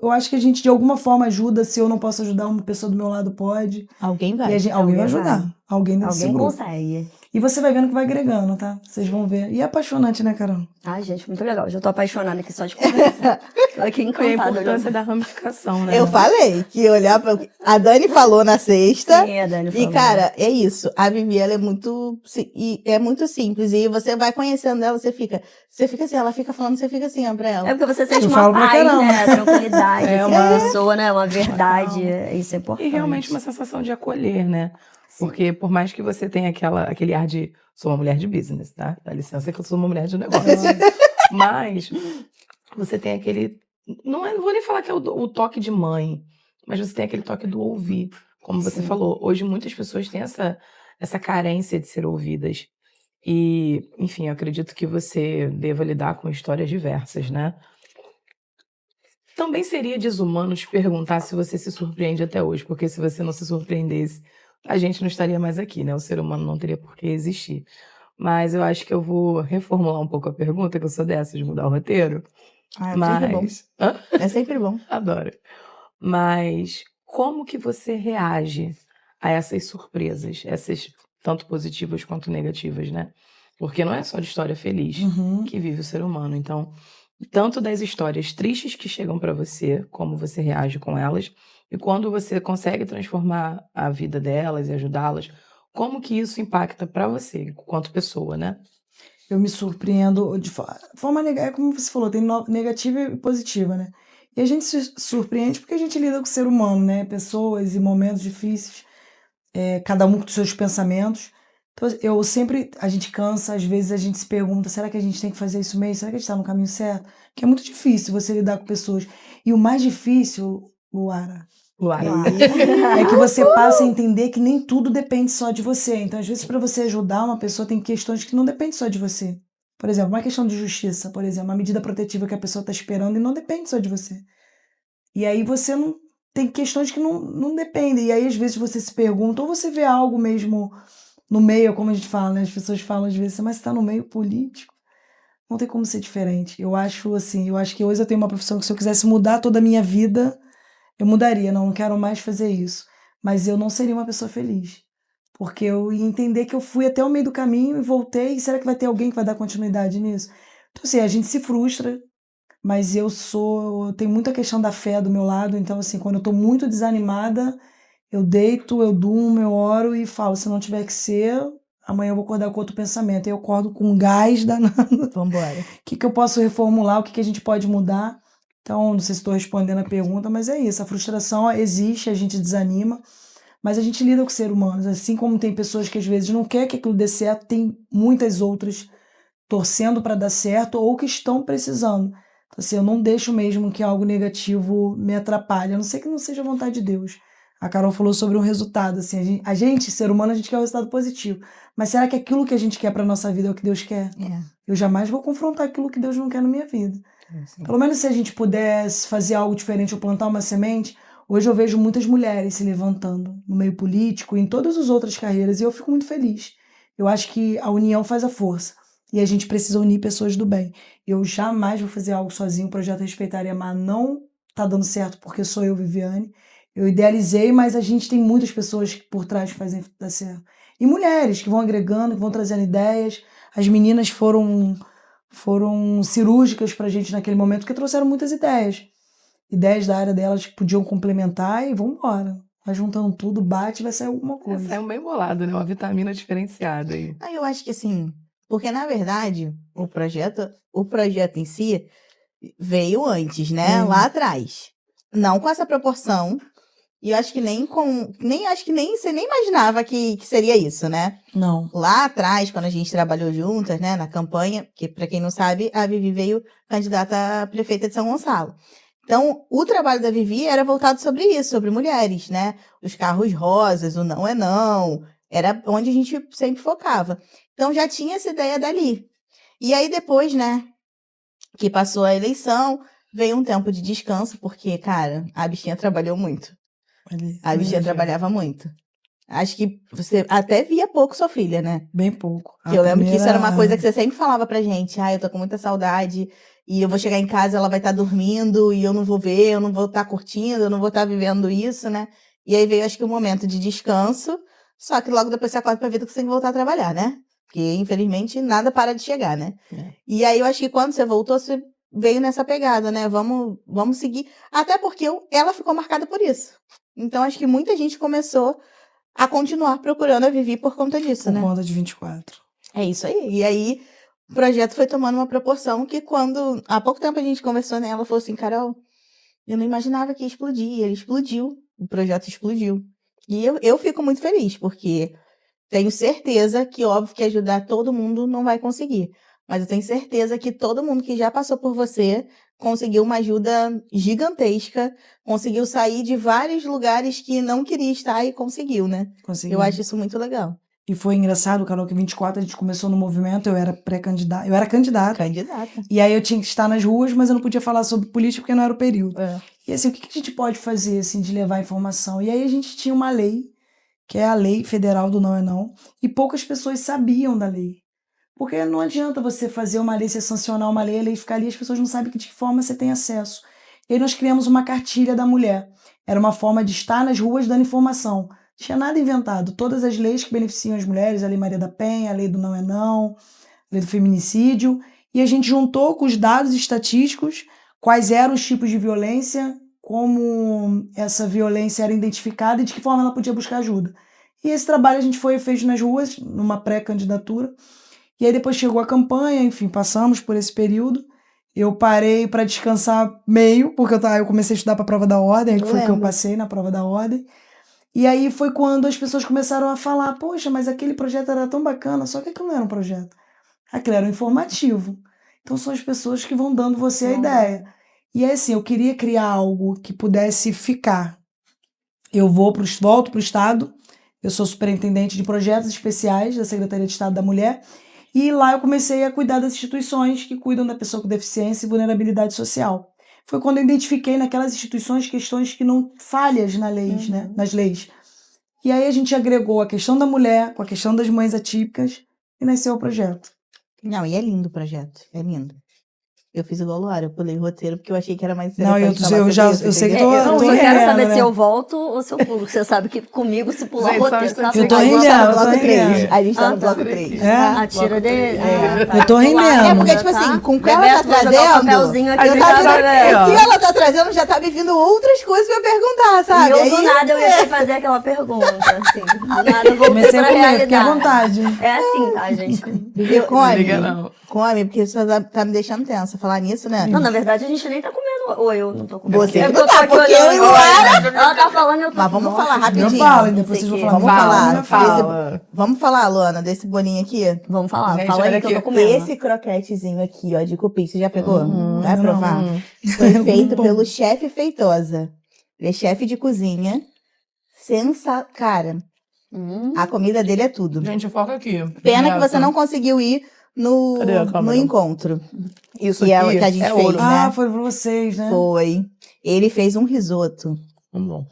eu acho que a gente de alguma forma ajuda, se eu não posso ajudar, uma pessoa do meu lado pode. Alguém E vai. alguém vai Alguém ajudar. vai. Alguém desse Alguém grupo. consegue. E você vai vendo que vai agregando, tá? Vocês vão ver. E é apaixonante, né, Carol? Ai, gente, muito legal. Já tô apaixonada aqui só de conversar. Tô aqui E a encantada. importância da ramificação, né? Eu falei que olhar pra... A Dani falou na sexta. Sim, a Dani E, falou. cara, é isso. A Vivi, ela é muito simples. E você vai conhecendo ela, você fica assim, ela fica falando, você fica assim, ó, pra ela. É porque você sente Eu uma falo pra paz, caramba. né? Tranquilidade, É assim, uma- da pessoa, né? Uma verdade. Isso é importante. E realmente uma sensação de acolher, né? Sim. Porque por mais que você tenha aquele ar de sou uma mulher de business, tá? Dá licença que eu sou uma mulher de negócio. Mas você tem aquele... Não vou nem falar que é o toque de mãe, mas você tem aquele toque do ouvir. Como você Sim. falou, hoje muitas pessoas têm essa carência de ser ouvidas. E, enfim, eu acredito que você deva lidar com histórias diversas, né? Também seria desumano te perguntar se você se surpreende até hoje, porque se você não se surpreendesse, a gente não estaria mais aqui, né? O ser humano não teria por que existir. Mas eu acho que eu vou reformular um pouco a pergunta, que eu sou dessa de mudar o roteiro. Ah, é sempre bom. Mas... Hã? É sempre bom. Adoro. Mas como que você reage a essas surpresas, essas tanto positivas quanto negativas, né? Porque não é só de história feliz Uhum. que vive o ser humano. Então, tanto das histórias tristes que chegam para você, como você reage com elas, e quando você consegue transformar a vida delas e ajudá-las, como que isso impacta para você, enquanto pessoa, né? Eu me surpreendo de forma negativa, como você falou, tem negativa e positiva, né? E a gente se surpreende porque a gente lida com o ser humano, né? Pessoas e momentos difíceis, cada um com seus pensamentos. Então, a gente cansa, às vezes a gente se pergunta, será que a gente tem que fazer isso mesmo? Será que a gente está no caminho certo? Porque é muito difícil você lidar com pessoas. E o mais difícil, Luara, Luara. é que você passa a entender que nem tudo depende só de você. Então, às vezes, para você ajudar uma pessoa, tem questões que não dependem só de você. Por exemplo, uma questão de justiça, por exemplo, uma medida protetiva que a pessoa está esperando e não depende só de você. E aí você não tem questões que não dependem. E aí, às vezes, você se pergunta, ou você vê algo mesmo no meio, como a gente fala, né? As pessoas falam às vezes, mas você está no meio político. Não tem como ser diferente. Eu acho assim, eu acho que hoje eu tenho uma profissão que se eu quisesse mudar toda a minha vida, eu mudaria. Não quero mais fazer isso. Mas eu não seria uma pessoa feliz. Porque eu ia entender que eu fui até o meio do caminho e voltei. E será que vai ter alguém que vai dar continuidade nisso? Então, assim, a gente se frustra, mas eu tenho muita questão da fé do meu lado. Então, assim, quando eu tô muito desanimada, eu deito, eu durmo, eu oro e falo, se não tiver que ser, amanhã eu vou acordar com outro pensamento. Aí eu acordo com gás danado. Vambora. O que eu posso reformular, o que a gente pode mudar. Então, não sei se estou respondendo a pergunta, mas é isso. A frustração existe, a gente desanima, mas a gente lida com seres humanos. Assim como tem pessoas que às vezes não querem que aquilo dê certo, tem muitas outras torcendo para dar certo ou que estão precisando. Então, assim, eu não deixo mesmo que algo negativo me atrapalhe, a não ser que não seja a vontade de Deus. A Carol falou sobre um resultado, assim, a gente, ser humano, a gente quer um resultado positivo. Mas será que aquilo que a gente quer para nossa vida é o que Deus quer? Eu jamais vou confrontar aquilo que Deus não quer na minha vida. Pelo menos se a gente pudesse fazer algo diferente ou plantar uma semente, hoje eu vejo muitas mulheres se levantando no meio político e em todas as outras carreiras e eu fico muito feliz. Eu acho que a união faz a força e a gente precisa unir pessoas do bem. Eu jamais vou fazer algo sozinho, o projeto Respeitar e Amar não tá dando certo porque sou eu, Viviane. Eu idealizei, mas a gente tem muitas pessoas por trás que fazem dar certo. E mulheres que vão agregando, que vão trazendo ideias. As meninas foram cirúrgicas pra gente naquele momento, porque trouxeram muitas ideias. Ideias da área delas que podiam complementar e vamos embora. Vai juntando tudo, bate, vai sair alguma coisa. Saiu bem bolado, né? Uma vitamina diferenciada aí. Aí eu acho que assim, porque na verdade o projeto em si veio antes, né? Lá atrás. Não com essa proporção. E eu acho que você nem imaginava que seria isso, né? Não. Lá atrás, quando a gente trabalhou juntas, né, na campanha, que pra quem não sabe, a Vivi veio candidata a prefeita de São Gonçalo. Então, o trabalho da Vivi era voltado sobre isso, sobre mulheres, né? Os carros rosas, o não é não, era onde a gente sempre focava. Então, já tinha essa ideia dali. E aí, depois, né, que passou a eleição, veio um tempo de descanso, porque, cara, a bichinha trabalhou muito. A bichinha trabalhava muito. Acho que você até via pouco sua filha, né? Bem pouco. Porque eu lembro que isso era uma coisa que você sempre falava pra gente. Eu tô com muita saudade e eu vou chegar em casa, ela vai estar dormindo e eu não vou ver, eu não vou estar curtindo, eu não vou estar vivendo isso, né? E aí veio, acho que, um momento de descanso, só que logo depois você acorda pra vida que você tem que voltar a trabalhar, né? Porque, infelizmente, nada para de chegar, né? E aí eu acho que quando você voltou, você veio nessa pegada, né? Vamos seguir. Até porque ela ficou marcada por isso. Então, acho que muita gente começou a continuar procurando a Vivi por conta disso, né? Por conta de 24. É isso aí. E aí, o projeto foi tomando uma proporção que quando... Há pouco tempo a gente conversou, né? Ela falou assim, Carol, eu não imaginava que ia explodir. Ele explodiu. O projeto explodiu. E eu fico muito feliz, porque tenho certeza que, óbvio, que ajudar todo mundo não vai conseguir. Mas eu tenho certeza que todo mundo que já passou por você conseguiu uma ajuda gigantesca, conseguiu sair de vários lugares que não queria estar e conseguiu, né? Conseguiu. Eu acho isso muito legal. E foi engraçado, Carol, que 24 a gente começou no movimento, eu era pré-candidata, eu era candidata. Candidata. E aí eu tinha que estar nas ruas, mas eu não podia falar sobre política porque não era o período. E assim, o que a gente pode fazer, assim, de levar informação? E aí a gente tinha uma lei, que é a lei federal do não é não, e poucas pessoas sabiam da lei. Porque não adianta você fazer uma lei, você sancionar uma lei, a lei ficar ali, as pessoas não sabem de que forma você tem acesso. E aí nós criamos uma cartilha da mulher. Era uma forma de estar nas ruas dando informação. Não tinha nada inventado. Todas as leis que beneficiam as mulheres, a Lei Maria da Penha, a Lei do Não é Não, a Lei do Feminicídio. e a gente juntou com os dados estatísticos quais eram os tipos de violência, como essa violência era identificada e de que forma ela podia buscar ajuda. E esse trabalho a gente fez nas ruas, numa pré-candidatura, e aí depois chegou a campanha, enfim, passamos por esse período. Eu parei para descansar meio, porque eu comecei a estudar para a prova da ordem, que foi o que eu passei na prova da ordem. E aí foi quando as pessoas começaram a falar, poxa, mas aquele projeto era tão bacana, só que aquilo não era um projeto. Aquilo era um informativo. Então são as pessoas que vão dando você a ideia. E aí assim, eu queria criar algo que pudesse ficar. Eu volto para o Estado, eu sou superintendente de projetos especiais da Secretaria de Estado da Mulher, e lá eu comecei a cuidar das instituições que cuidam da pessoa com deficiência e vulnerabilidade social. Foi quando eu identifiquei naquelas instituições questões que não falhas né, nas leis. E aí a gente agregou a questão da mulher com a questão das mães atípicas e nasceu o projeto. Não, e é lindo o projeto, é lindo. Eu fiz igual a Luara, eu pulei o roteiro porque eu achei que era mais Não, eu sei que Eu tô quero rendendo, saber né? se eu volto ou se eu pulo. Você sabe que comigo, se pular Gente, o só um roteiro, tá? instantinho. Eu tô A gente tá rendendo, no eu tô bloco 3. rendendo. A gente tá no tá. bloco 3. É? Atira dele. Eu tô rendendo. É porque, tipo assim, com o que ela tá Bebeto, vou jogar o trazendo, papelzinho aqui. a eu gente tava tá vendo, aqui, ó. o que ela tá trazendo já tá me vindo outras coisas pra perguntar, sabe? E eu, do Aí- nada, eu ia ter que fazer aquela pergunta, assim. Do nada, eu voltei Comecei pra a comer, fiquei à realidade. vontade. É assim, tá, gente? Bibi, Não liga, não. come, porque isso tá me deixando tensa. Falar nisso, né? Não, na verdade, a gente nem tá comendo. Ou eu não tô comendo. Você É que porque não eu tô tá, aqui porque olhando eu e Luara- Ela tá falando e eu tô Mas vamos falar rapidinho. Eu falo, e depois vocês vão falar. Vamos Fala, falar. fala. Vamos falar, Luana, desse bolinho aqui? Vamos falar. Gente, Fala aí olha que eu tô aqui. comendo. Esse croquetezinho aqui, ó, de cupim, você já pegou? Vai ainda não. provar? Foi feito pelo chefe Feitosa. Ele é chefe de cozinha. Cara, a comida dele é tudo. Gente, foca aqui. Pena que você não conseguiu ir Cadê a no câmera? encontro. Isso que, aqui que a gente é fez, ouro. né? Ah, foi pra vocês, né? Foi. Ele fez um risoto, Vamos lá.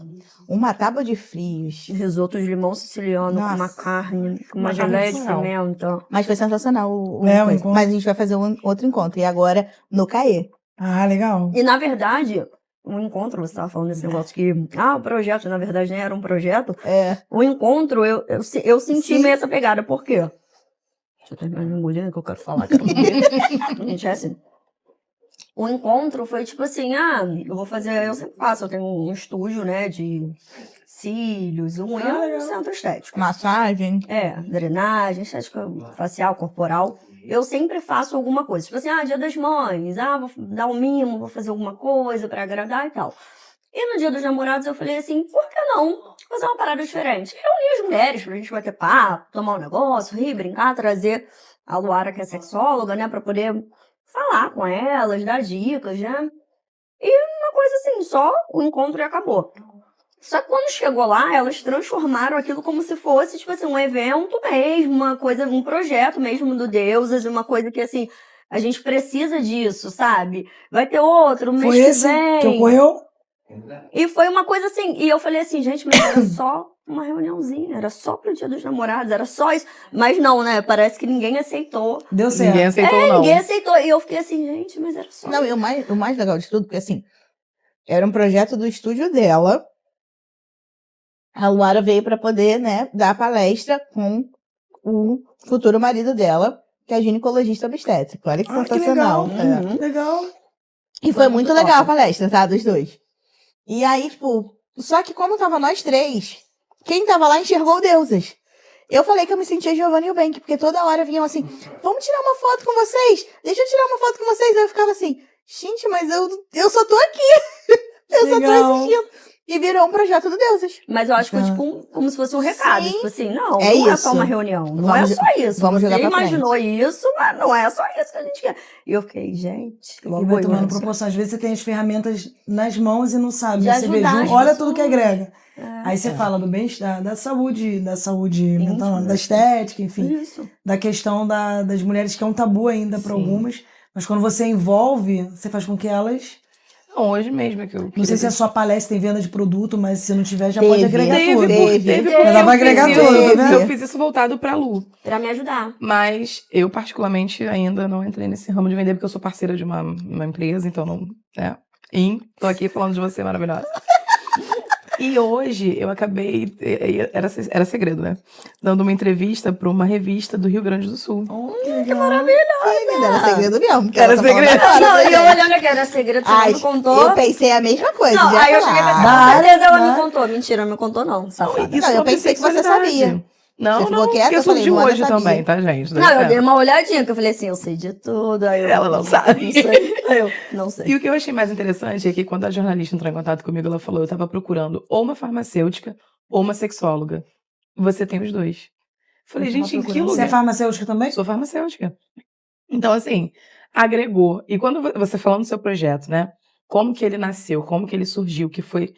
uma tábua de frios. Risoto de limão siciliano com uma Nossa. carne, com uma Uma carne geleia de surreal. pimenta. Mas foi sensacional O coisa. encontro. Mas a gente vai fazer outro encontro. E agora no Caê. Ah, legal. E, na verdade, um encontro, você estava falando desse negócio que... o projeto, na verdade, nem era um projeto. É. O encontro, eu senti Sim. meio essa pegada. Por quê? Deixa eu terminar de engolir, que eu quero falar. Gente, é assim. O encontro foi tipo assim, eu vou fazer... Eu sempre faço, eu tenho um estúdio, né, de cílios, unha no centro estético. Massagem. Drenagem, estética facial, corporal. Eu sempre faço alguma coisa. Tipo assim, Dia das Mães, vou dar um mimo, vou fazer alguma coisa pra agradar e tal. E no Dia dos Namorados eu falei assim, por que não fazer uma parada diferente? Reunir as mulheres pra gente bater papo, tomar um negócio, rir, brincar, trazer a Luara, que é sexóloga, né, pra poder falar com elas, dar dicas, né? E uma coisa assim, só o encontro e acabou. Só que quando chegou lá, elas transformaram aquilo como se fosse, tipo assim, um evento mesmo, uma coisa, um projeto mesmo do Deusas, uma coisa que, assim, a gente precisa disso, sabe? Vai ter outro, mês Foi que esse vem. que ocorreu? E foi uma coisa assim, e eu falei assim, gente, mas era só uma reuniãozinha, era só pro Dia dos Namorados, era só isso. Mas não, né? Parece que ninguém aceitou. Deu certo. Ninguém aceitou, não. Ninguém aceitou. E eu fiquei assim, gente, mas era só Não, e o mais legal de tudo, porque assim, era um projeto do estúdio dela. A Luara veio para poder, né, dar palestra com o futuro marido dela, que é ginecologista obstétrico. Olha que Ah, que sensacional. legal. É. Legal. E foi muito legal a palestra, tá? Dos dois. E aí, tipo, só que como tava nós três, quem tava lá enxergou deusas. Eu falei que eu me sentia Giovanna Eubank, porque toda hora vinham assim, vamos tirar uma foto com vocês? Deixa eu tirar uma foto com vocês. Aí eu ficava assim, gente, mas eu só tô aqui. Eu só tô Legal. assistindo. E virou um projeto do Deusas. Mas eu acho que foi Ah. tipo como se fosse um recado. Sim. Tipo assim, não É é isso. só uma reunião. Não Vamos- é só isso. vamos jogar Você pra imaginou isso, mas não é só isso que a gente quer. E eu fiquei, gente, E logo vai eu, tomando né? proporção. Às vezes você tem as ferramentas nas mãos e não sabe. De Você vê, ajudar as olha tudo que pessoas. agrega. É. Aí você fala do bem-estar, da saúde mental, né? da estética, enfim. Isso. Da questão das mulheres, que é um tabu ainda para Sim. algumas. Mas quando você envolve, você faz com que elas... Não, hoje mesmo é que eu Não sei se a sua palestra tem venda de produto, mas se não tiver, já Teve. pode agregar Teve, tudo. teve, Já dá pra agregar eu tudo, fiz tá isso, vendo? eu fiz isso voltado pra Lu. Pra me ajudar. Mas eu, particularmente, ainda não entrei nesse ramo de vender, porque eu sou parceira de uma empresa, então não. Tô aqui falando de você, maravilhosa. E hoje eu acabei, era segredo, né? Dando uma entrevista para uma revista do Rio Grande do Sul. Que maravilha! Era segredo mesmo. porque Era ela tá falando segredo. agora, Não, e eu né? olhando aqui, era segredo, você não Ai, me contou. eu pensei a mesma coisa. Não, já aí eu cheguei e falar. pensei, com certeza ela me contou. Mentira, não me contou não, safada. E Não, eu sobre pensei que você sexualidade. sabia. Não, Você ficou não, quieta, porque eu falei, surgiu Luana hoje sabia. também, tá, gente? Dá Não, eu licença. dei uma olhadinha, que eu falei assim, eu sei de tudo. Aí eu, Ela não sabe. Não sei. Aí eu, não sei. E o que eu achei mais interessante é que quando a jornalista entrou em contato comigo, ela falou, eu tava procurando ou uma farmacêutica ou uma sexóloga. Você tem os dois. Falei, Eu tava gente, em que procurando. Você é lugar? farmacêutica também? Sou farmacêutica. Então, assim, agregou. E quando você falando do seu projeto, né? Como que ele nasceu, como que ele surgiu, que foi...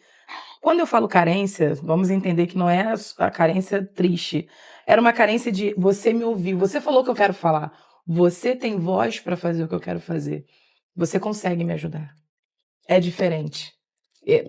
Quando eu falo carência, vamos entender que não é a carência triste. Era uma carência de você me ouvir, você falou o que eu quero falar. Você tem voz para fazer o que eu quero fazer. Você consegue me ajudar. É diferente. É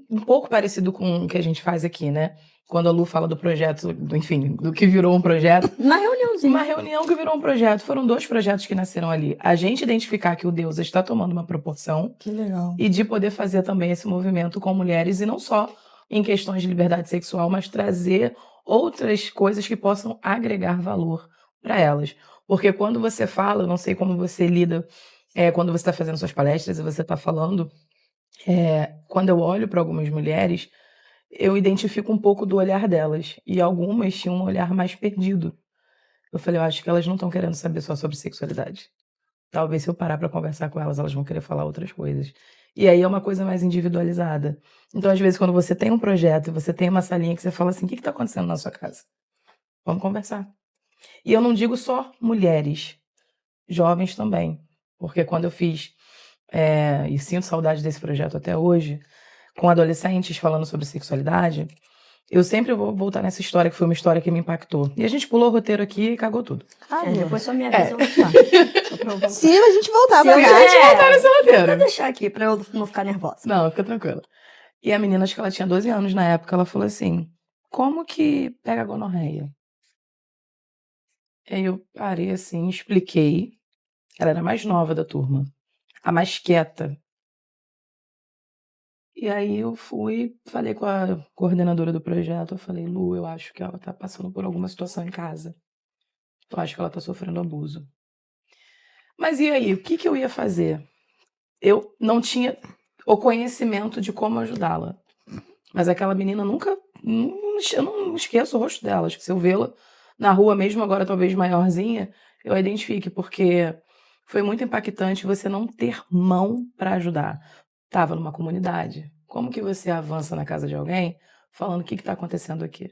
um pouco parecido com o que a gente faz aqui, né? Quando a Lu fala do projeto, enfim, do que virou um projeto. Uma reuniãozinha. Uma reunião que virou um projeto. Foram 2 projetos que nasceram ali. A gente identificar que o Deus está tomando uma proporção Que legal. e de poder fazer também esse movimento com mulheres, e não só em questões de liberdade sexual, mas trazer outras coisas que possam agregar valor para elas. Porque quando você fala, eu não sei como você lida quando você está fazendo suas palestras e você está falando, quando eu olho para algumas mulheres, eu identifico um pouco do olhar delas, e algumas tinham um olhar mais perdido. Eu falei, eu acho que elas não estão querendo saber só sobre sexualidade. Talvez se eu parar para conversar com elas, elas vão querer falar outras coisas. E aí é uma coisa mais individualizada. Então, às vezes, quando você tem um projeto e você tem uma salinha que você fala assim, o que está acontecendo na sua casa? Vamos conversar. E eu não digo só mulheres, jovens também. Porque quando eu fiz, e sinto saudade desse projeto até hoje, com adolescentes falando sobre sexualidade, eu sempre vou voltar nessa história, que foi uma história que me impactou. E a gente pulou o roteiro aqui e cagou tudo. Depois só me avisa onde tá. Só pra eu voltar. Se a gente voltar Se pra eu cá, tiver- Voltar nesse Vou roteiro. deixar aqui pra eu não ficar nervosa. Não, fica tranquila. E a menina, acho que ela tinha 12 anos na época, ela falou assim, como que pega a gonorreia? Aí eu parei assim, expliquei. Ela era a mais nova da turma, a mais quieta. E aí eu fui, falei com a coordenadora do projeto, eu falei, Lu, eu acho que ela tá passando por alguma situação em casa. Eu acho que ela tá sofrendo abuso. Mas e aí, o que que eu ia fazer? Eu não tinha o conhecimento de como ajudá-la. Mas aquela menina nunca... Eu não esqueço o rosto dela. Acho que se eu vê-la na rua mesmo, agora talvez maiorzinha, eu a identifique, porque foi muito impactante você não ter mão para ajudar. Tava numa comunidade. Como que você avança na casa de alguém falando o que está acontecendo aqui?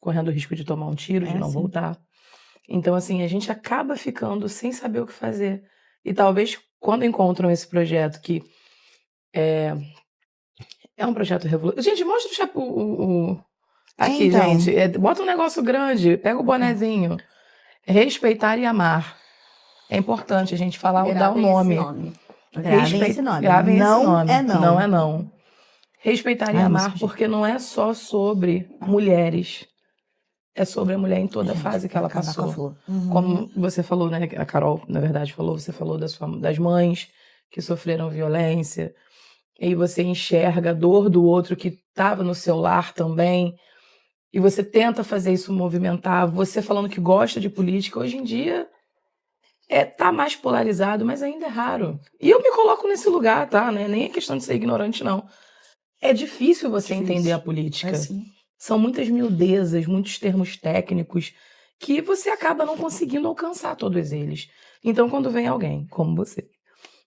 Correndo o risco de tomar um tiro, de não sim. voltar. Então, assim, a gente acaba ficando sem saber o que fazer. E talvez, quando encontram esse projeto que é um projeto revolucionário... Gente, mostra aqui, Então. gente. Bota um negócio grande, pega o bonezinho. Respeitar e amar. É importante a gente falar, dar o Gravem nome. esse nome. Gravem esse nome. Gravem esse Não nome. é não. Não é não. Respeitar e Ai, amar, mas- porque não é só sobre mulheres. É sobre a mulher em toda a fase que ela Acabar com a passou. flor. Como você falou, né? A Carol, na verdade, falou, você falou das mães que sofreram violência. E você enxerga a dor do outro que estava no seu lar também. E você tenta fazer isso movimentar. Você falando que gosta de política, hoje em dia tá mais polarizado, mas ainda é raro. E eu me coloco nesse lugar, tá? Né? Nem é questão de ser ignorante, não. É difícil você entender a política. É sim. São muitas miudezas, muitos termos técnicos que você acaba não conseguindo alcançar todos eles. Então, quando vem alguém como você,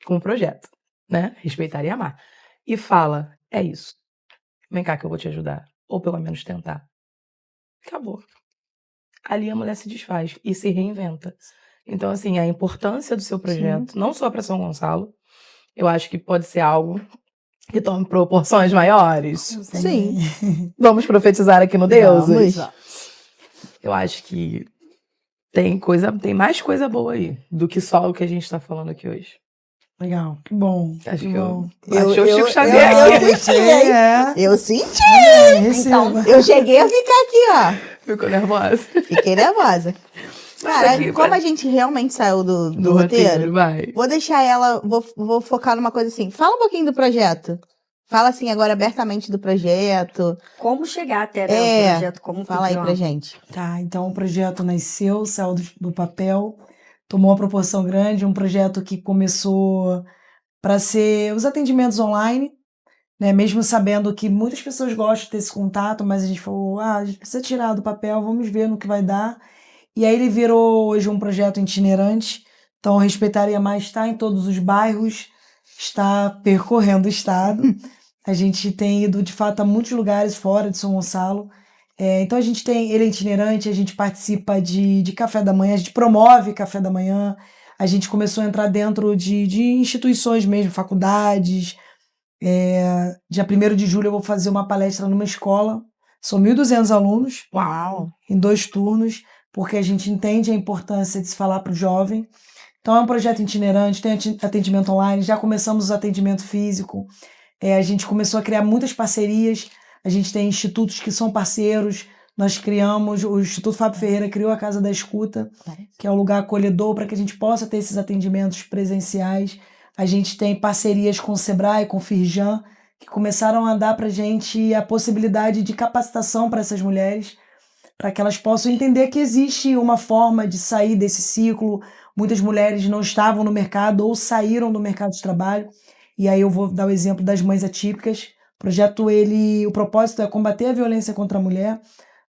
com um projeto, né? Respeitar e amar, e fala, é isso. Vem cá que eu vou te ajudar. Ou pelo menos tentar. Acabou. Ali a mulher se desfaz e se reinventa. Então, assim, a importância do seu projeto, não só para São Gonçalo, eu acho que pode ser algo que tome proporções maiores. Sim. Vamos profetizar aqui no Deus. Vamos. Eu acho que tem mais coisa boa aí do que só o que a gente está falando aqui hoje. Legal. Que bom. Acho que que bom. achou o Chico Xavier eu aqui. senti, hein? É. Eu senti. Receba. Eu cheguei a ficar aqui, Ficou nervosa. Fiquei nervosa. Cara, aqui, como vai. a gente realmente saiu do Do roteiro, vai. vou deixar ela, vou focar numa coisa assim. Fala um pouquinho do projeto. Fala assim agora abertamente do projeto. Como chegar até né, o projeto, como Fala aí funciona. pra gente. Tá, então o projeto nasceu, saiu do papel, tomou uma proporção grande, um projeto que começou para ser os atendimentos online, né? Mesmo sabendo que muitas pessoas gostam desse contato, mas a gente falou, a gente precisa tirar do papel, vamos ver no que vai dar. E aí ele virou hoje um projeto itinerante, então Respeitaria Mais está em todos os bairros, está percorrendo o estado. A gente tem ido, de fato, a muitos lugares fora de São Gonçalo. Então ele é itinerante, a gente participa de café da manhã, a gente promove café da manhã, a gente começou a entrar dentro de instituições mesmo, faculdades. Dia 1º de julho eu vou fazer uma palestra numa escola, são 1.200 alunos, Uau! em 2 turnos, porque a gente entende a importância de se falar para o jovem. Então é um projeto itinerante, tem atendimento online, já começamos o atendimento físico, a gente começou a criar muitas parcerias, a gente tem institutos que são parceiros, nós criamos, o Instituto Fábio Ferreira criou a Casa da Escuta, que é um lugar acolhedor para que a gente possa ter esses atendimentos presenciais. A gente tem parcerias com o Sebrae, com o Firjan, que começaram a dar para a gente a possibilidade de capacitação para essas mulheres, para que elas possam entender que existe uma forma de sair desse ciclo. Muitas mulheres não estavam no mercado ou saíram do mercado de trabalho. E aí eu vou dar o exemplo das mães atípicas. O propósito é combater a violência contra a mulher,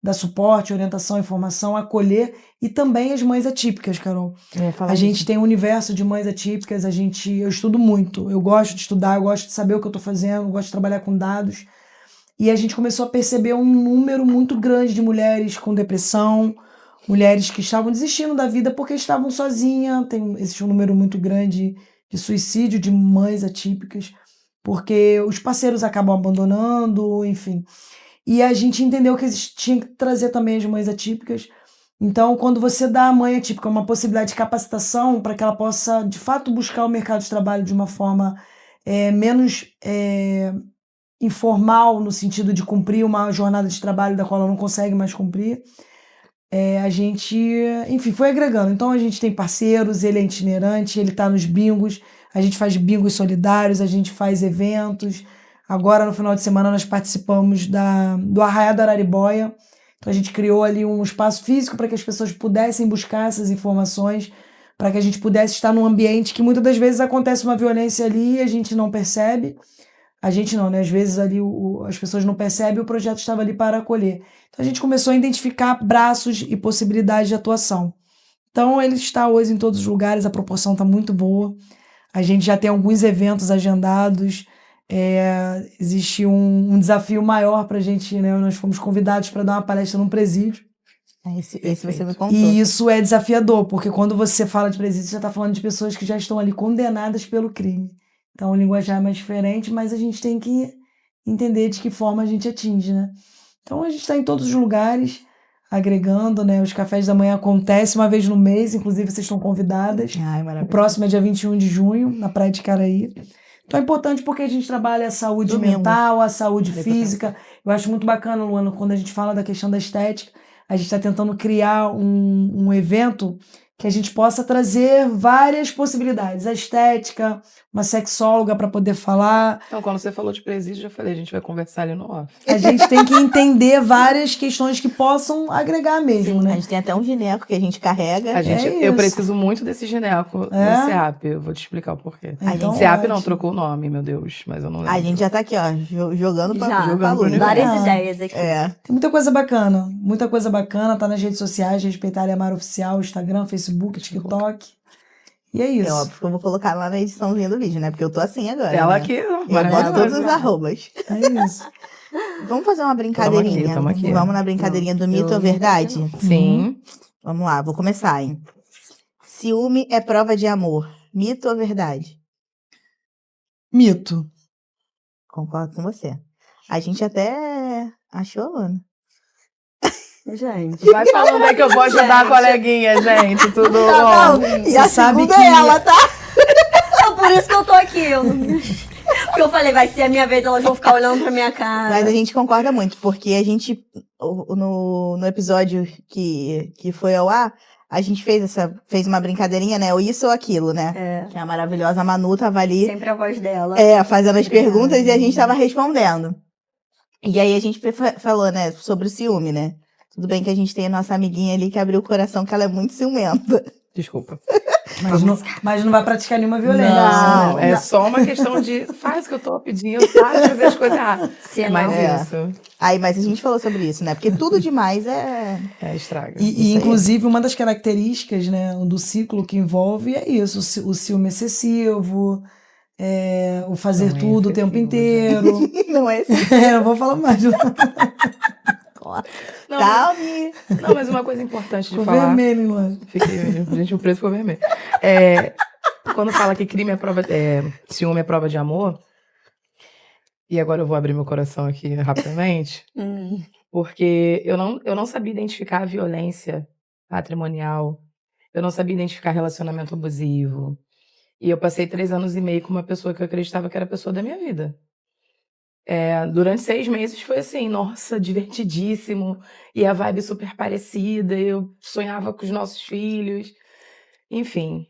dar suporte, orientação, informação, acolher, e também as mães atípicas, Carol. A gente tem um universo de mães atípicas, eu estudo muito, eu gosto de estudar, eu gosto de saber o que eu estou fazendo, eu gosto de trabalhar com dados. E a gente começou a perceber um número muito grande de mulheres com depressão, mulheres que estavam desistindo da vida porque estavam sozinhas. Existe um número muito grande de suicídio de mães atípicas, porque os parceiros acabam abandonando, enfim. E a gente entendeu que tinha que trazer também as mães atípicas. Então, quando você dá à mãe atípica uma possibilidade de capacitação para que ela possa, de fato, buscar o mercado de trabalho de uma forma menos informal, no sentido de cumprir uma jornada de trabalho da qual ela não consegue mais cumprir, a gente, enfim, foi agregando. Então, a gente tem parceiros, ele é itinerante, ele está nos bingos, a gente faz bingos solidários, a gente faz eventos. Agora, no final de semana, nós participamos do Arraiá da Araribóia. Então, a gente criou ali um espaço físico para que as pessoas pudessem buscar essas informações, para que a gente pudesse estar num ambiente que muitas das vezes acontece uma violência ali e a gente não percebe. A gente não, né? Às vezes ali as pessoas não percebem, o projeto estava ali para acolher. Então, a gente começou a identificar braços e possibilidades de atuação. Então, ele está hoje em todos os lugares, a proporção está muito boa. A gente já tem alguns eventos agendados. Existe um desafio maior para a gente, né? Nós fomos convidados para dar uma palestra num presídio. Esse você me contou. E isso é desafiador, porque quando você fala de presídio, você já está falando de pessoas que já estão ali condenadas pelo crime. Então, o linguajar é mais diferente, mas a gente tem que entender de que forma a gente atinge, né? Então, a gente está em todos os lugares, agregando, né? Os cafés da manhã acontecem uma vez no mês, inclusive vocês estão convidadas. Ai, maravilhoso. O próximo é dia 21 de junho, na Praia de Caraí. Então é importante porque a gente trabalha a saúde mental, a saúde física. Eu acho muito bacana, Luana, quando a gente fala da questão da estética, a gente está tentando criar um evento que a gente possa trazer várias possibilidades. A estética, uma sexóloga para poder falar. Então, quando você falou de presídio, já falei, a gente vai conversar ali no off. A gente tem que entender várias questões que possam agregar mesmo, Sim, né? a gente tem até um gineco que a gente carrega. Eu preciso muito desse gineco no SEAP. Eu vou te explicar o porquê. Então, SEAP não trocou o nome, meu Deus, mas eu não lembro. A gente já tá aqui, ó, jogando pra luz. Várias ideias aqui. Tem muita coisa bacana, tá nas redes sociais, Respeitaria Amar Oficial, Instagram, Facebook, TikTok. E é isso. É óbvio que eu vou colocar lá na ediçãozinha do vídeo, né? Porque eu tô assim agora. Ela né? aqui, Eu boto todos os arrobas. É isso. Vamos fazer uma brincadeirinha. Tamo aqui. Vamos na brincadeirinha do mito ou verdade? Sim. Vamos lá, vou começar, hein? Ciúme é prova de amor. Mito ou verdade? Mito. Concordo com você. A gente até achou, mano. Gente. Vai falando aí que eu vou ajudar a coleguinha, gente. Tudo Não, bom. e a sabe segunda que- é ela, tá? Então, por isso que eu tô aqui. Porque eu falei, vai ser a minha vez, elas vão ficar olhando pra minha cara. Mas a gente concorda muito, porque a gente, no episódio que foi ao ar, a gente fez uma brincadeirinha, né? Ou isso ou aquilo, né? É, Que a maravilhosa Manu tava ali, sempre a voz dela. fazendo as Obrigada. perguntas e a gente tava respondendo. E aí a gente falou, né, sobre o ciúme, né? Tudo bem que a gente tem a nossa amiguinha ali que abriu o coração, que ela é muito ciumenta. Desculpa. Mas não vai praticar nenhuma violência. Não, É só uma questão de faz o que eu tô pedindo, para de fazer as coisas erradas. Se É não- mais É. isso. Aí, mas a gente falou sobre isso, né? Porque tudo demais é... Estraga. E, Isso aí. inclusive, uma das características, né, do ciclo que envolve é isso, o ciúme excessivo, o fazer Não é tudo o tempo excessivo, inteiro. Não é assim. Não vou falar mais. Não, Calme. não, mas uma coisa importante de Ficou falar. vermelho, hein, Luana? Fiquei, gente, o preço ficou vermelho. Quando fala que crime é prova, ciúme é prova de amor, e agora eu vou abrir meu coração aqui rapidamente, porque eu não sabia identificar a violência patrimonial, eu não sabia identificar relacionamento abusivo, e eu passei 3 anos e meio com uma pessoa que eu acreditava que era a pessoa da minha vida. Durante 6 meses foi assim, nossa, divertidíssimo, e a vibe super parecida, eu sonhava com os nossos filhos, enfim,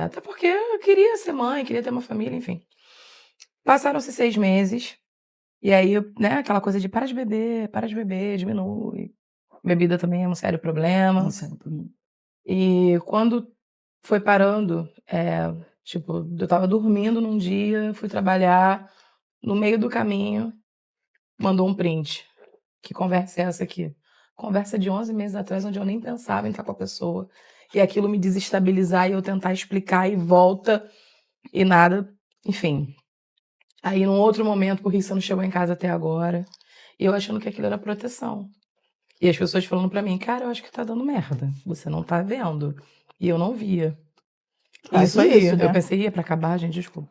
até porque eu queria ser mãe, queria ter uma família, enfim. Passaram-se 6 meses, e aí, né, aquela coisa de para de beber, diminui. Bebida também é um sério problema. Nossa, E quando foi parando, tipo, eu tava dormindo num dia, fui trabalhar, no meio do caminho, mandou um print. Que conversa é essa aqui? Conversa de 11 meses atrás, onde eu nem pensava em estar com a pessoa. E aquilo me desestabilizar e eu tentar explicar e volta e nada. Enfim. Aí, num outro momento, por que você não chegou em casa até agora? E eu achando que aquilo era proteção. E as pessoas falando pra mim, cara, eu acho que tá dando merda. Você não tá vendo. E eu não via. Quase Isso aí. isso, né? Eu pensei, ia pra acabar, gente, desculpa.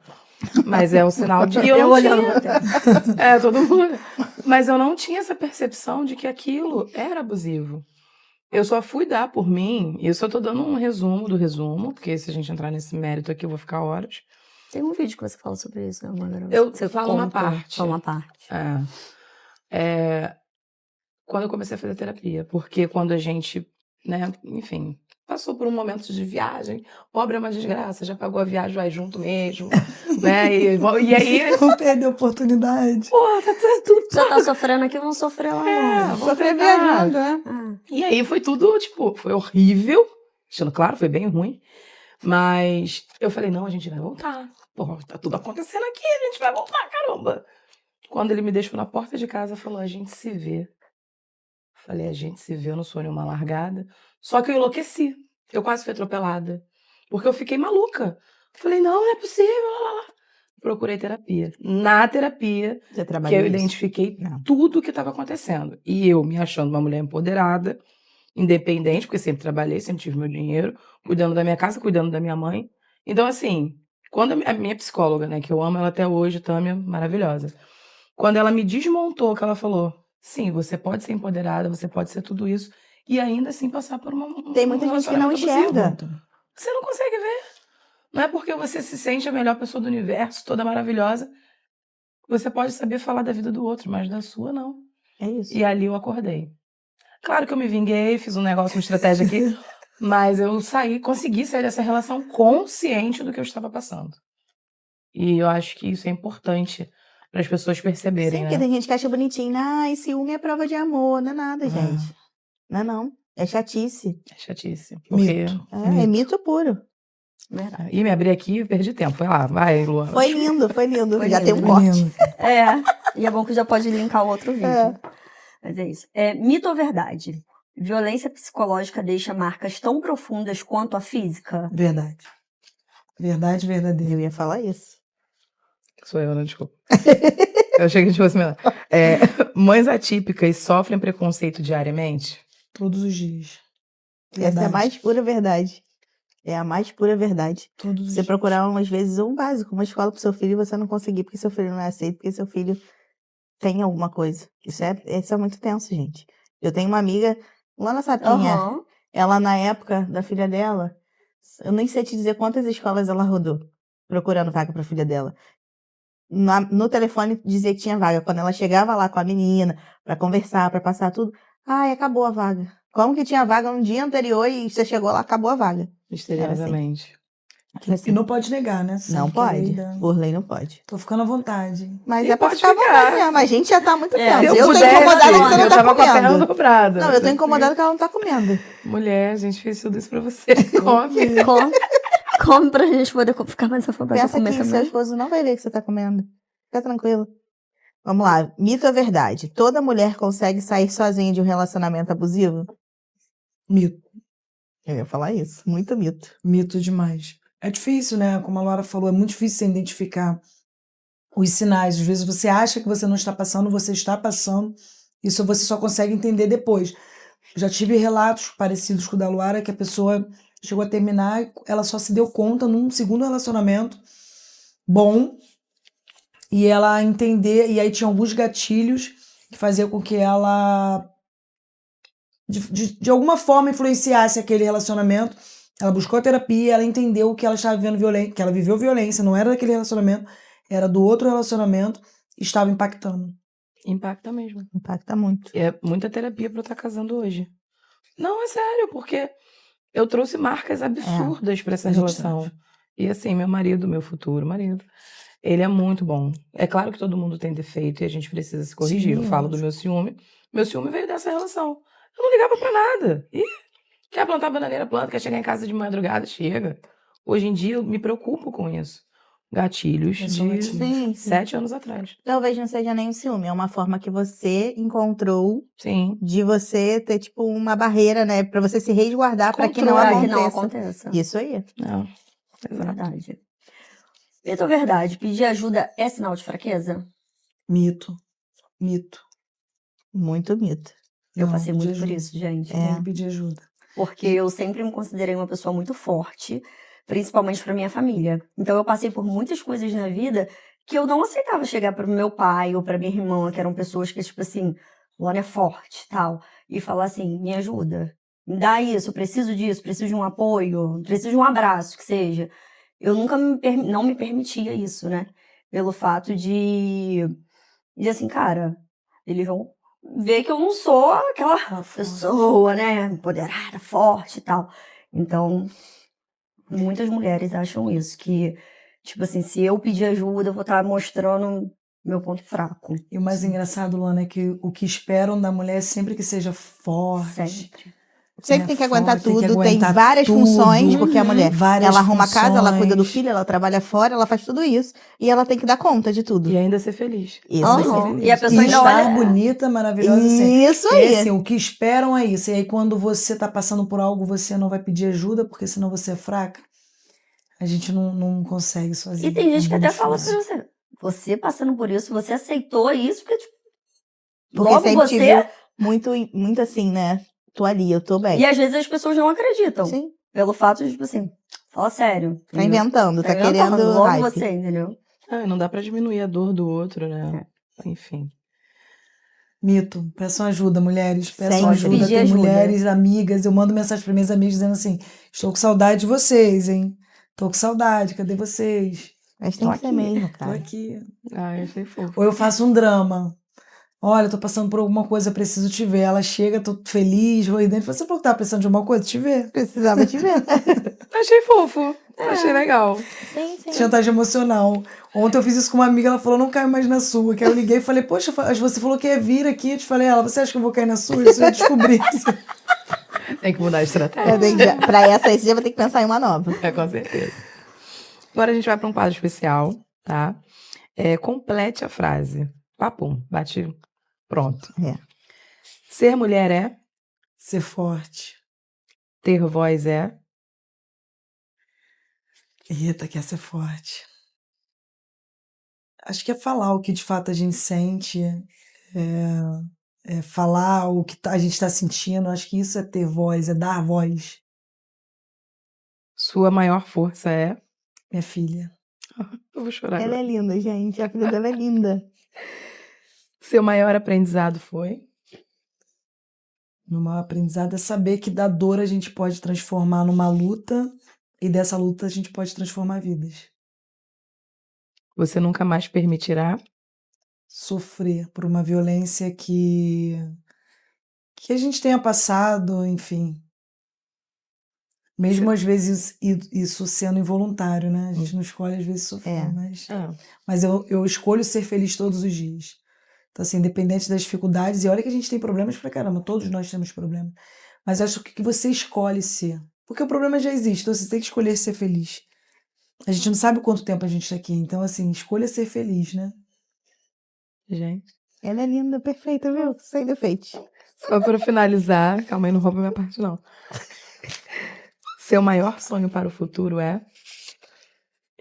Mas é um sinal de... E Eu não olhando tinha. pra tela. Todo mundo. Mas eu não tinha essa percepção de que aquilo era abusivo. Eu só fui dar por mim, e eu só tô dando um resumo do resumo, porque se a gente entrar nesse mérito aqui, eu vou ficar horas. Tem um vídeo que você fala sobre isso, né, Magara? Eu Você falo uma conta parte. só uma parte. Quando eu comecei a fazer terapia, porque quando a gente, né, enfim, passou por um momento de viagem, pobre é uma desgraça, já pagou a viagem, vai junto mesmo, né, e aí... Não perde a oportunidade. Pô, tá tudo... Já tá sofrendo aqui, vamos sofrer lá longe. vamos Sofrer tentar. viajando, né? E aí foi tudo, tipo, foi horrível, deixando claro, foi bem ruim, mas eu falei, não, a gente vai voltar, pô, tá tudo acontecendo aqui, a gente vai voltar, caramba. Quando ele me deixou na porta de casa, falou, a gente se vê. Falei, a gente se vê, eu não sou nenhuma largada. Só que eu enlouqueci. Eu quase fui atropelada. Porque eu fiquei maluca. Falei, não é possível. Procurei terapia. Na terapia, Você que trabalhou eu isso? identifiquei Não. tudo o que estava acontecendo. E eu me achando uma mulher empoderada, independente, porque sempre trabalhei, sempre tive meu dinheiro, cuidando da minha casa, cuidando da minha mãe. Então, assim, quando a minha psicóloga, né, que eu amo ela até hoje, Tâmia, maravilhosa, quando ela me desmontou, que ela falou, sim, você pode ser empoderada, você pode ser tudo isso, e ainda assim passar por Tem muita gente que não enxerga. Você não consegue ver. Não é porque você se sente a melhor pessoa do universo, toda maravilhosa, você pode saber falar da vida do outro, mas da sua não. É isso. E ali eu acordei. Claro que eu me vinguei, fiz um negócio, uma estratégia aqui, mas eu consegui sair dessa relação consciente do que eu estava passando. E eu acho que isso é importante para as pessoas perceberem, Sim, né? porque tem gente que acha bonitinho. Ai, ciúme é prova de amor. Não é nada, gente. Não é não. É chatice. É chatice. Porque... Mito. É mito puro. Ih, me abri aqui e perdi tempo. Foi lá, vai, Luana. Foi lindo, foi lindo. Foi Já lindo, tem um Foi corte. lindo. E é bom que já pode linkar o outro vídeo. Mas é isso. Mito ou verdade? Violência psicológica deixa marcas tão profundas quanto a física? Verdade. Verdade verdadeira. Eu ia falar isso. Sou eu, né? Desculpa. Eu achei que a gente fosse melhor. Mães atípicas sofrem preconceito diariamente? Todos os dias. Essa é a Verdade. mais pura verdade. É a mais pura verdade. Todos os Você dias. procurar, às vezes, um básico, uma escola pro seu filho e você não conseguir porque seu filho não é aceito, porque seu filho tem alguma coisa. Isso é muito tenso, gente. Eu tenho uma amiga, Luana Sapinha, Aham. ela na época da filha dela, eu nem sei te dizer quantas escolas ela rodou procurando vaga pra filha dela. No telefone dizia que tinha vaga. Quando ela chegava lá com a menina pra conversar, pra passar tudo, ai, acabou a vaga. Como que tinha vaga no dia anterior e você chegou lá, acabou a vaga. Misteriosamente. E não pode negar, né? Não Sabe que a lei pode. Por lei não pode. Tô ficando à vontade. Mas Sim, é pra pode ficar à vontade ficar. mesmo. A gente já tá há muito É, tempo. Se eu Eu tô pudesse, incomodada que você não eu tá tava com a perna comendo. dobrada. Não, eu tô incomodada que ela não tá comendo. Mulher, a gente fez tudo isso pra você. Come. Come, come pra gente poder ficar mais afobada Pensa comer que seu também. esposo não vai ver que você tá comendo. Fica tranquilo. Vamos lá. Mito ou verdade? Toda mulher consegue sair sozinha de um relacionamento abusivo? Mito. Eu ia falar isso. Muito mito. Mito demais. É difícil, né? Como a Laura falou, é muito difícil você identificar os sinais. Às vezes você acha que você não está passando, você está passando. Isso você só consegue entender depois. Já tive relatos parecidos com o da Luara, que a pessoa chegou a terminar, ela só se deu conta num segundo relacionamento bom, e ela entender, e aí tinha alguns gatilhos que faziam com que ela, de alguma forma, influenciasse aquele relacionamento. Ela buscou a terapia, ela entendeu que ela estava vivendo violência, que ela viveu violência, não era daquele relacionamento, era do outro relacionamento, e estava impactando. Impacta mesmo. Impacta muito. E é muita terapia pra eu estar casando hoje. Não, é sério, porque eu trouxe marcas absurdas pra essa a gente relação. sabe. E assim, meu futuro marido, ele é muito bom. É claro que todo mundo tem defeito e a gente precisa se corrigir. Sim, Eu falo do meu ciúme. Meu ciúme veio dessa relação. Eu não ligava pra nada. Ih, quer plantar bananeira, planta. Quer chegar em casa de madrugada, chega. Hoje em dia eu me preocupo com isso. Gatilhos É só de gatilho. Sim, sim. 7 anos atrás. Talvez não seja nem o ciúme, é uma forma que você encontrou Sim. de você ter, tipo, uma barreira, né? Pra você se resguardar pra que não Pra aconteça. que não aconteça. Isso aí. Não, exato. Verdade. Mito ou verdade? Pedir ajuda é sinal de fraqueza? Mito. Mito. Muito mito. Eu Não, passei pedir muito por ajuda. isso, gente. Tem que pedir ajuda. Porque eu sempre me considerei uma pessoa muito forte, principalmente pra minha família. Então eu passei por muitas coisas na vida que eu não aceitava chegar pro meu pai ou pra minha irmã, que eram pessoas que, tipo assim, Luana é forte, tal, e falar assim, me ajuda, me dá isso, eu preciso disso, preciso de um apoio, preciso de um abraço, que seja. Eu nunca não me permitia isso, né? Pelo fato de assim, cara, eles vão ver que eu não sou aquela pessoa, né, empoderada, forte e tal. Então, muitas mulheres acham isso, que, tipo assim, se eu pedir ajuda, eu vou estar mostrando meu ponto fraco. E o mais engraçado, Luana, é que o que esperam da mulher é sempre que seja forte. Sempre. Sempre tem que aguentar forte, tem que tudo, aguentar tem várias tudo. funções, porque a mulher, Várias ela arruma a casa, ela cuida do funções. filho, ela trabalha fora, ela faz tudo isso. E ela tem que dar conta de tudo. E ainda ser feliz. Isso Aham. vai ser E a feliz. pessoa E ainda estar olha... bonita, maravilhosa, assim. Isso E aí. assim, o que esperam é isso. E aí, quando você tá passando por algo, você não vai pedir ajuda, porque senão você é fraca. A gente não consegue sozinho. E tem gente É que bem até fala difícil. pra você, você passando por isso, você aceitou isso, porque, tipo, Porque logo sempre te você... viu muito assim, né? Tô ali, eu tô bem. E às vezes as pessoas não acreditam. Sim. Pelo fato de, tipo assim, fala sério. Tá entendeu? inventando, tá inventando, querendo logo hype. você, entendeu? Ah, não dá pra diminuir a dor do outro, né? Enfim. Mito. Peçam ajuda, mulheres. Peçam Sempre. ajuda. Pedir Tem ajuda. mulheres, amigas. Eu mando mensagem para minhas amigas dizendo assim: estou com saudade de vocês, hein? Tô com saudade, cadê vocês? Mas tem Tô que ser aqui. mesmo, Tô cara. aqui. Ah, eu achei fofo. Ou eu faço um drama. Olha, tô passando por alguma coisa, preciso te ver. Ela chega, tô feliz, roidente. Você falou que tava precisando de alguma coisa? Te ver. Precisava te ver. Achei fofo. Achei legal. Sim, sim. Chantagem emocional. Ontem eu fiz isso com uma amiga, ela falou, não caio mais na sua. Que aí eu liguei e falei, poxa, você falou que ia vir aqui. Eu te falei, ela, você acha que eu vou cair na sua? Isso eu descobri. Tem que mudar a estratégia. Pra essa aí, você já vai ter que pensar em uma nova. É, com certeza. Agora a gente vai para um quadro especial, tá? Complete a frase. Papum, bate, pronto. É. Ser mulher é, Ser forte. ter voz é, Eita, quer ser forte. Acho que é falar o que de fato a gente sente, é falar o que a gente está sentindo. Acho que isso é ter voz, é dar voz. sua maior força é. Minha filha. Eu vou chorar Ela agora. é linda, gente. A filha dela é linda. Seu maior aprendizado foi. Meu maior aprendizado é saber que da dor a gente pode transformar numa luta e dessa luta a gente pode transformar vidas. Você nunca mais permitirá. Sofrer por uma violência que que a gente tenha passado, enfim. Mesmo às vezes isso sendo involuntário, né? A gente não escolhe às vezes sofrer, mas eu escolho ser feliz todos os dias. Então, assim, independente das dificuldades, e olha que a gente tem problemas pra caramba, todos nós temos problemas. Mas acho que você escolhe ser. Porque o problema já existe, então você tem que escolher ser feliz. A gente não sabe quanto tempo a gente tá aqui, então, assim, escolha ser feliz, né? Gente. Ela é linda, perfeita, viu? Sem defeitos. Só pra finalizar, calma aí, não rouba minha parte, não. Seu maior sonho para o futuro é?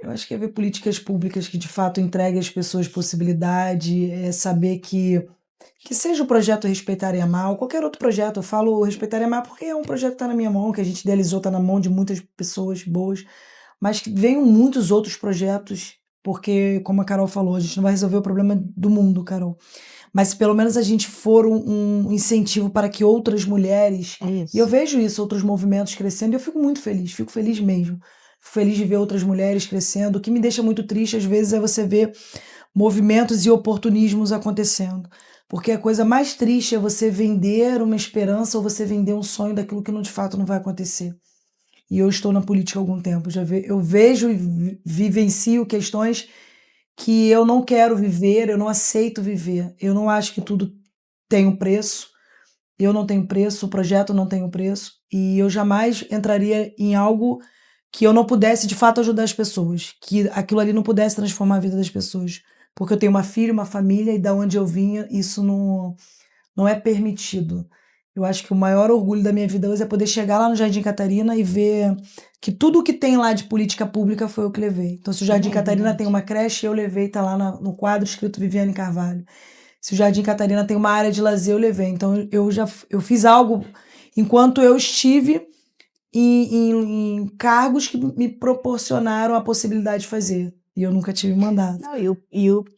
Eu acho que é ver políticas públicas que de fato entreguem às pessoas possibilidade, é saber que seja o projeto Respeitar e Amar, ou qualquer outro projeto, eu falo Respeitar e Amar porque é um projeto que está na minha mão, que a gente idealizou, está na mão de muitas pessoas boas, mas que venham muitos outros projetos, porque, como a Carol falou, a gente não vai resolver o problema do mundo, Carol. Mas se pelo menos a gente for um incentivo para que outras mulheres, e eu vejo isso, outros movimentos crescendo, e eu fico muito feliz, fico feliz mesmo. Fico feliz de ver outras mulheres crescendo. O que me deixa muito triste, às vezes, é você ver movimentos e oportunismos acontecendo. Porque a coisa mais triste é você vender uma esperança ou você vender um sonho daquilo que de fato não vai acontecer. E eu estou na política há algum tempo. Eu vejo e vivencio questões que eu não quero viver, eu não aceito viver. Eu não acho que tudo tem um preço. Eu não tenho preço, o projeto não tem um preço. E eu jamais entraria em algo que eu não pudesse, de fato, ajudar as pessoas. Que aquilo ali não pudesse transformar a vida das pessoas. Porque eu tenho uma filha, uma família, e da onde eu vinha, isso não é permitido. Eu acho que o maior orgulho da minha vida hoje é poder chegar lá no Jardim Catarina e ver que tudo o que tem lá de política pública foi eu que levei. Então, se o Jardim Catarina tem uma creche, eu levei, tá lá no quadro escrito Viviane Carvalho. Se o Jardim Catarina tem uma área de lazer, eu levei. Então, eu fiz algo enquanto eu estive em cargos que me proporcionaram a possibilidade de fazer. E eu nunca tive mandato. Não,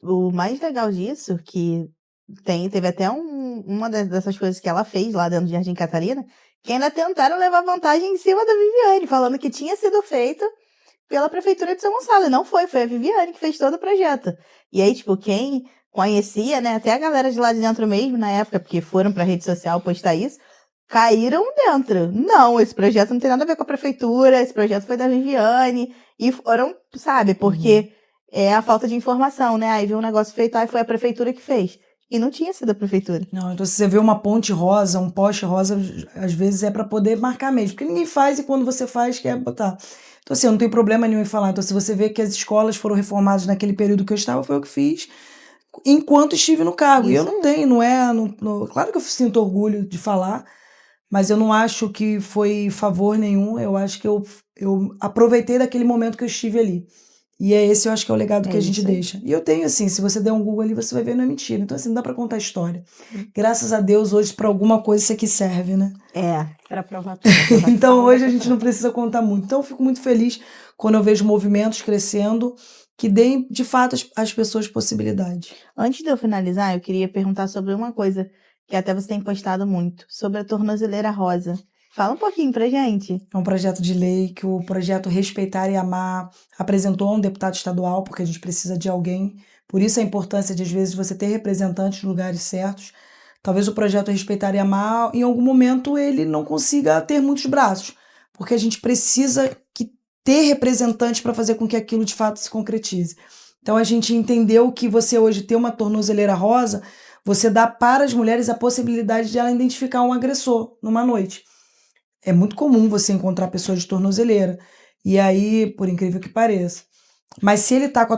o mais legal disso, que teve até uma dessas coisas que ela fez lá dentro do Jardim Catarina, que ainda tentaram levar vantagem em cima da Viviane, falando que tinha sido feito pela Prefeitura de São Gonçalo. E não foi a Viviane que fez todo o projeto. E aí, tipo, quem conhecia, né, até a galera de lá de dentro mesmo, na época, porque foram pra rede social postar isso, caíram dentro. Não, esse projeto não tem nada a ver com a Prefeitura, esse projeto foi da Viviane, e foram, sabe, porque é a falta de informação, né? Aí viu um negócio feito, aí foi a Prefeitura que fez. E não tinha sido a Prefeitura. Não, então se você vê uma ponte rosa, um poste rosa, às vezes é para poder marcar mesmo, porque ninguém faz e quando você faz quer botar. Então assim, eu não tenho problema nenhum em falar. Então se você vê que as escolas foram reformadas naquele período que eu estava, foi o que fiz enquanto estive no cargo. E eu não tenho, claro que eu sinto orgulho de falar, mas eu não acho que foi favor nenhum, eu acho que eu aproveitei daquele momento que eu estive ali. E esse eu acho que é o legado que a gente deixa. E eu tenho, assim, se você der um Google ali, você vai ver, não é mentira. Então, assim, não dá pra contar a história. Graças a Deus, hoje, pra alguma coisa, isso aqui serve, né? Pra provar tudo. Então, hoje a gente não precisa contar muito. Então, eu fico muito feliz quando eu vejo movimentos crescendo que deem, de fato, às pessoas possibilidade. Antes de eu finalizar, eu queria perguntar sobre uma coisa que até você tem postado muito, sobre a tornozeleira rosa. Fala um pouquinho pra gente. É um projeto de lei que o projeto Respeitar e Amar apresentou a um deputado estadual, porque a gente precisa de alguém. Por isso a importância de, às vezes, você ter representantes nos lugares certos. Talvez o projeto Respeitar e Amar, em algum momento, ele não consiga ter muitos braços, porque a gente precisa ter representantes para fazer com que aquilo, de fato, se concretize. Então, a gente entendeu que você hoje ter uma tornozeleira rosa, você dá para as mulheres a possibilidade de ela identificar um agressor numa noite. É muito comum você encontrar pessoas de tornozeleira. E aí, por incrível que pareça. Mas se ele tá com a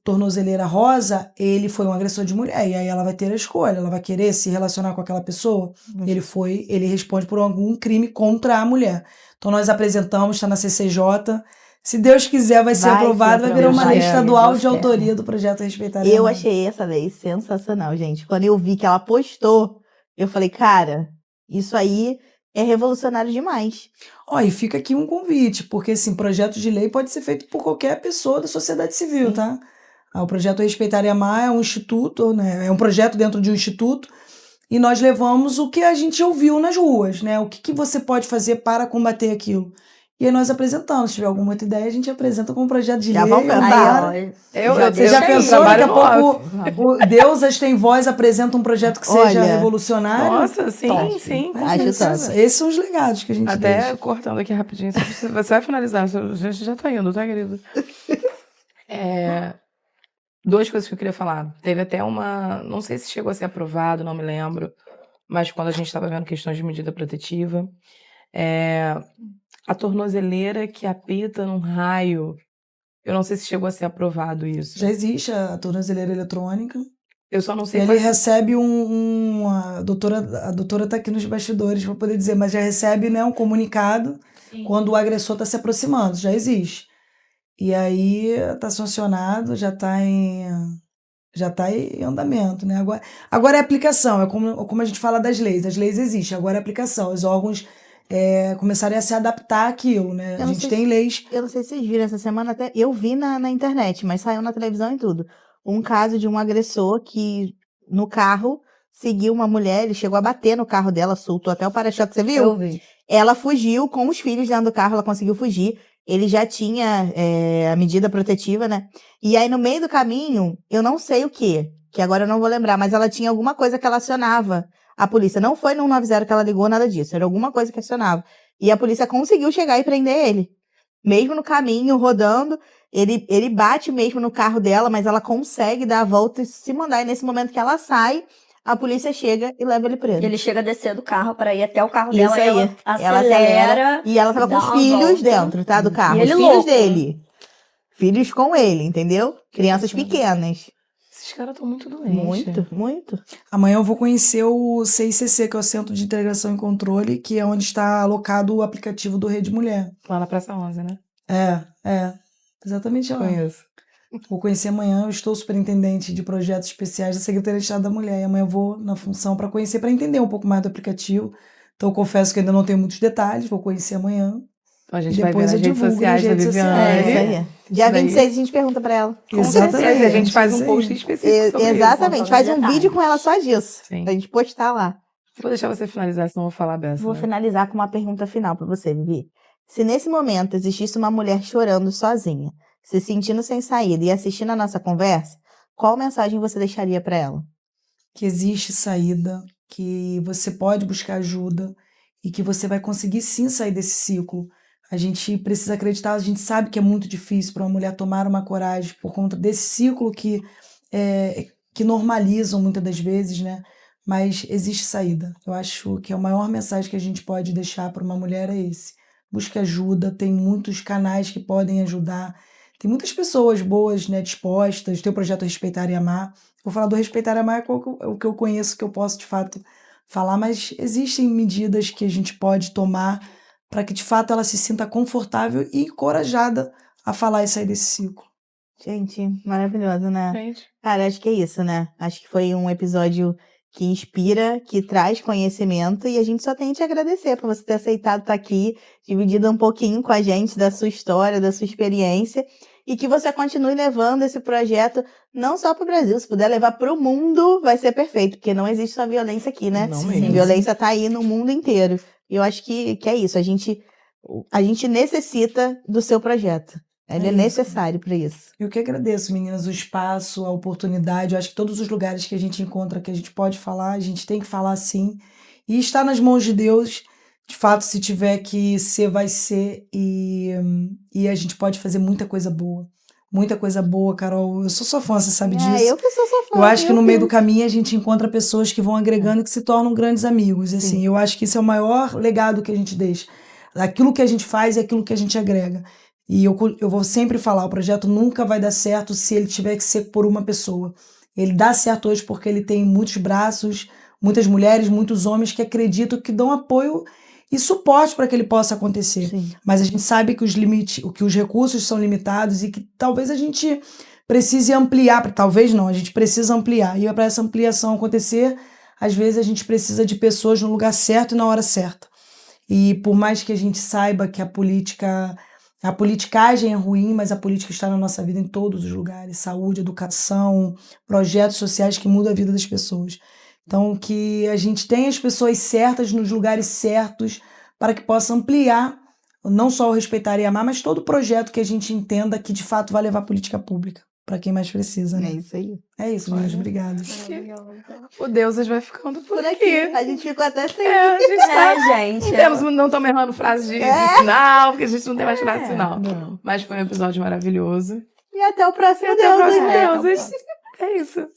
tornozeleira rosa, ele foi um agressor de mulher. E aí ela vai ter a escolha. Ela vai querer se relacionar com aquela pessoa. Ele responde por algum crime contra a mulher. Então nós apresentamos, está na CCJ. Se Deus quiser, vai ser aprovado. Vai virar uma lei estadual de autoria do projeto Respeitar e Amar. Eu achei essa lei sensacional, gente. Quando eu vi que ela postou, eu falei, cara, isso aí é revolucionário demais. E fica aqui um convite, porque assim, projeto de lei pode ser feito por qualquer pessoa da sociedade civil, tá? O projeto Respeitar e Amar é um instituto, né? É um projeto dentro de um instituto, e nós levamos o que a gente ouviu nas ruas, né? O que você pode fazer para combater aquilo? E aí nós apresentamos. Se tiver alguma outra ideia, a gente apresenta como projeto de Já lei. vamos pensar. agora. Aí, Eu Você já deixo aí, pensou? Daqui trabalho a no pouco off. o Deusas Tem Voz apresenta um projeto que seja Olha, revolucionário. Nossa, sim, Top. sim, com Acho certeza. top. Esses são os legados que a gente Até deixa. cortando aqui rapidinho, você vai finalizar, a gente já tá indo, tá, querido? Duas coisas que eu queria falar. Teve até não sei se chegou a ser aprovado, não me lembro, mas quando a gente estava vendo questões de medida protetiva, a tornozeleira que apita num raio, eu não sei se chegou a ser aprovado isso. Já existe a tornozeleira eletrônica. Eu só não E sei ele quais... recebe a doutora tá aqui nos bastidores para poder dizer, mas já recebe, né, um comunicado quando o agressor está se aproximando, já existe. E aí está sancionado, já está em andamento, né? Agora é aplicação, é como a gente fala das leis. As leis existem, agora é aplicação. Os órgãos começarem a se adaptar àquilo, né? Eu A não gente sei tem leis. Eu não sei se vocês viram essa semana, até eu vi na internet, mas saiu na televisão e tudo. Um caso de um agressor que no carro seguiu uma mulher, ele chegou a bater no carro dela, soltou até o para-choque, você viu? eu vi. Ela fugiu com os filhos dentro do carro, ela conseguiu fugir. Ele já tinha a medida protetiva, né? E aí, no meio do caminho, eu não sei o quê, que agora eu não vou lembrar, mas ela tinha alguma coisa que ela acionava a polícia. Não foi no 190 que ela ligou, nada disso. Era alguma coisa que acionava. E a polícia conseguiu chegar e prender ele. Mesmo no caminho, rodando, ele bate mesmo no carro dela, mas ela consegue dar a volta e se mandar. E nesse momento que ela sai, a polícia chega e leva ele preso. E ele chega a descer do carro para ir até o carro Isso dela e aí. ela acelera. E ela tava com dá os uma filhos volta. dentro, tá? Do carro. E ele Os filhos louco. dele. Filhos com ele, entendeu? Crianças Senhora. pequenas. Esses caras estão muito doentes. Muito, muito. Amanhã eu vou conhecer o CICC, que é o Centro de Integração e Controle, que é onde está alocado o aplicativo do Rede Mulher. Lá na Praça 11, né? Exatamente lá. Conheço. Vou conhecer amanhã, eu estou superintendente de projetos especiais da Secretaria de Estado da Mulher, e amanhã eu vou na função para conhecer, para entender um pouco mais do aplicativo. Então eu confesso que ainda não tenho muitos detalhes, vou conhecer amanhã. Então a gente E vai ver depois nas eu redes divulgo sociais nas da redes Viviane. sociais. Isso aí. Dia Isso daí. 26 a gente pergunta pra ela. Com certeza, a gente faz um isso post aí. específico sobre Exatamente, isso. faz um Detalhes. vídeo com ela só disso. Sim. Pra gente postar lá. isso. Vou deixar você finalizar, senão eu vou falar dessa. Vou né? finalizar com uma pergunta final pra você, Vivi. Se nesse momento existisse uma mulher chorando sozinha, se sentindo sem saída e assistindo a nossa conversa, qual mensagem você deixaria pra ela? Que existe saída, que você pode buscar ajuda e que você vai conseguir sim sair desse ciclo. A gente precisa acreditar, a gente sabe que é muito difícil para uma mulher tomar uma coragem por conta desse ciclo que normalizam muitas das vezes, né? Mas existe saída. Eu acho que a maior mensagem que a gente pode deixar para uma mulher é esse. Busque ajuda, tem muitos canais que podem ajudar. Tem muitas pessoas boas, né, dispostas. Tem o projeto Respeitar e Amar. Vou falar do Respeitar e Amar, é o que eu conheço, que eu posso de fato falar, mas existem medidas que a gente pode tomar para que de fato ela se sinta confortável e encorajada a falar e sair desse ciclo. Gente, maravilhoso, né? Gente, Cara, acho que é isso, né? Acho que foi um episódio que inspira, que traz conhecimento e a gente só tem que te agradecer por você ter aceitado estar aqui, dividido um pouquinho com a gente da sua história, da sua experiência e que você continue levando esse projeto não só para o Brasil, se puder levar para o mundo, vai ser perfeito, porque não existe só violência aqui, né? Não A mesmo. violência tá aí no mundo inteiro. E eu acho que é isso, a gente necessita do seu projeto. Ele é isso. necessário para isso. Eu que agradeço, meninas, o espaço, a oportunidade. Eu acho que todos os lugares que a gente encontra, que a gente pode falar, a gente tem que falar sim. E está nas mãos de Deus. De fato, se tiver que ser, vai ser. E a gente pode fazer muita coisa boa. Muita coisa boa, Carol. Eu sou sua fã, você sabe disso. Eu que sou sua fã. Eu acho que no meio do Deus. caminho a gente encontra pessoas que vão agregando e que se tornam grandes amigos. Assim, Sim. eu acho que isso é o maior legado que a gente deixa. Aquilo que a gente faz é aquilo que a gente agrega. E eu vou sempre falar, o projeto nunca vai dar certo se ele tiver que ser por uma pessoa. Ele dá certo hoje porque ele tem muitos braços, muitas mulheres, muitos homens que acreditam, que dão apoio e suporte para que ele possa acontecer. Sim. Mas a gente sabe que os recursos são limitados e que talvez a gente precise ampliar, talvez não, a gente precisa ampliar. E para essa ampliação acontecer, às vezes a gente precisa de pessoas no lugar certo e na hora certa. E por mais que a gente saiba que a politicagem é ruim, mas a política está na nossa vida em todos os lugares. Saúde, educação, projetos sociais que mudam a vida das pessoas. Então, que a gente tenha as pessoas certas nos lugares certos para que possa ampliar não só o Respeitar e Amar, mas todo projeto que a gente entenda que de fato vai levar política pública para quem mais precisa, É né? isso aí. É isso, meninas. Olha. Obrigada. O Deusas vai ficando por aqui. A gente ficou até sem. A gente tá... gente. Não estamos errando frases de final, porque a gente não tem mais frase final. Não. Mas foi um episódio maravilhoso. E até o próximo E até o próximo Deusas. Deusas. É isso.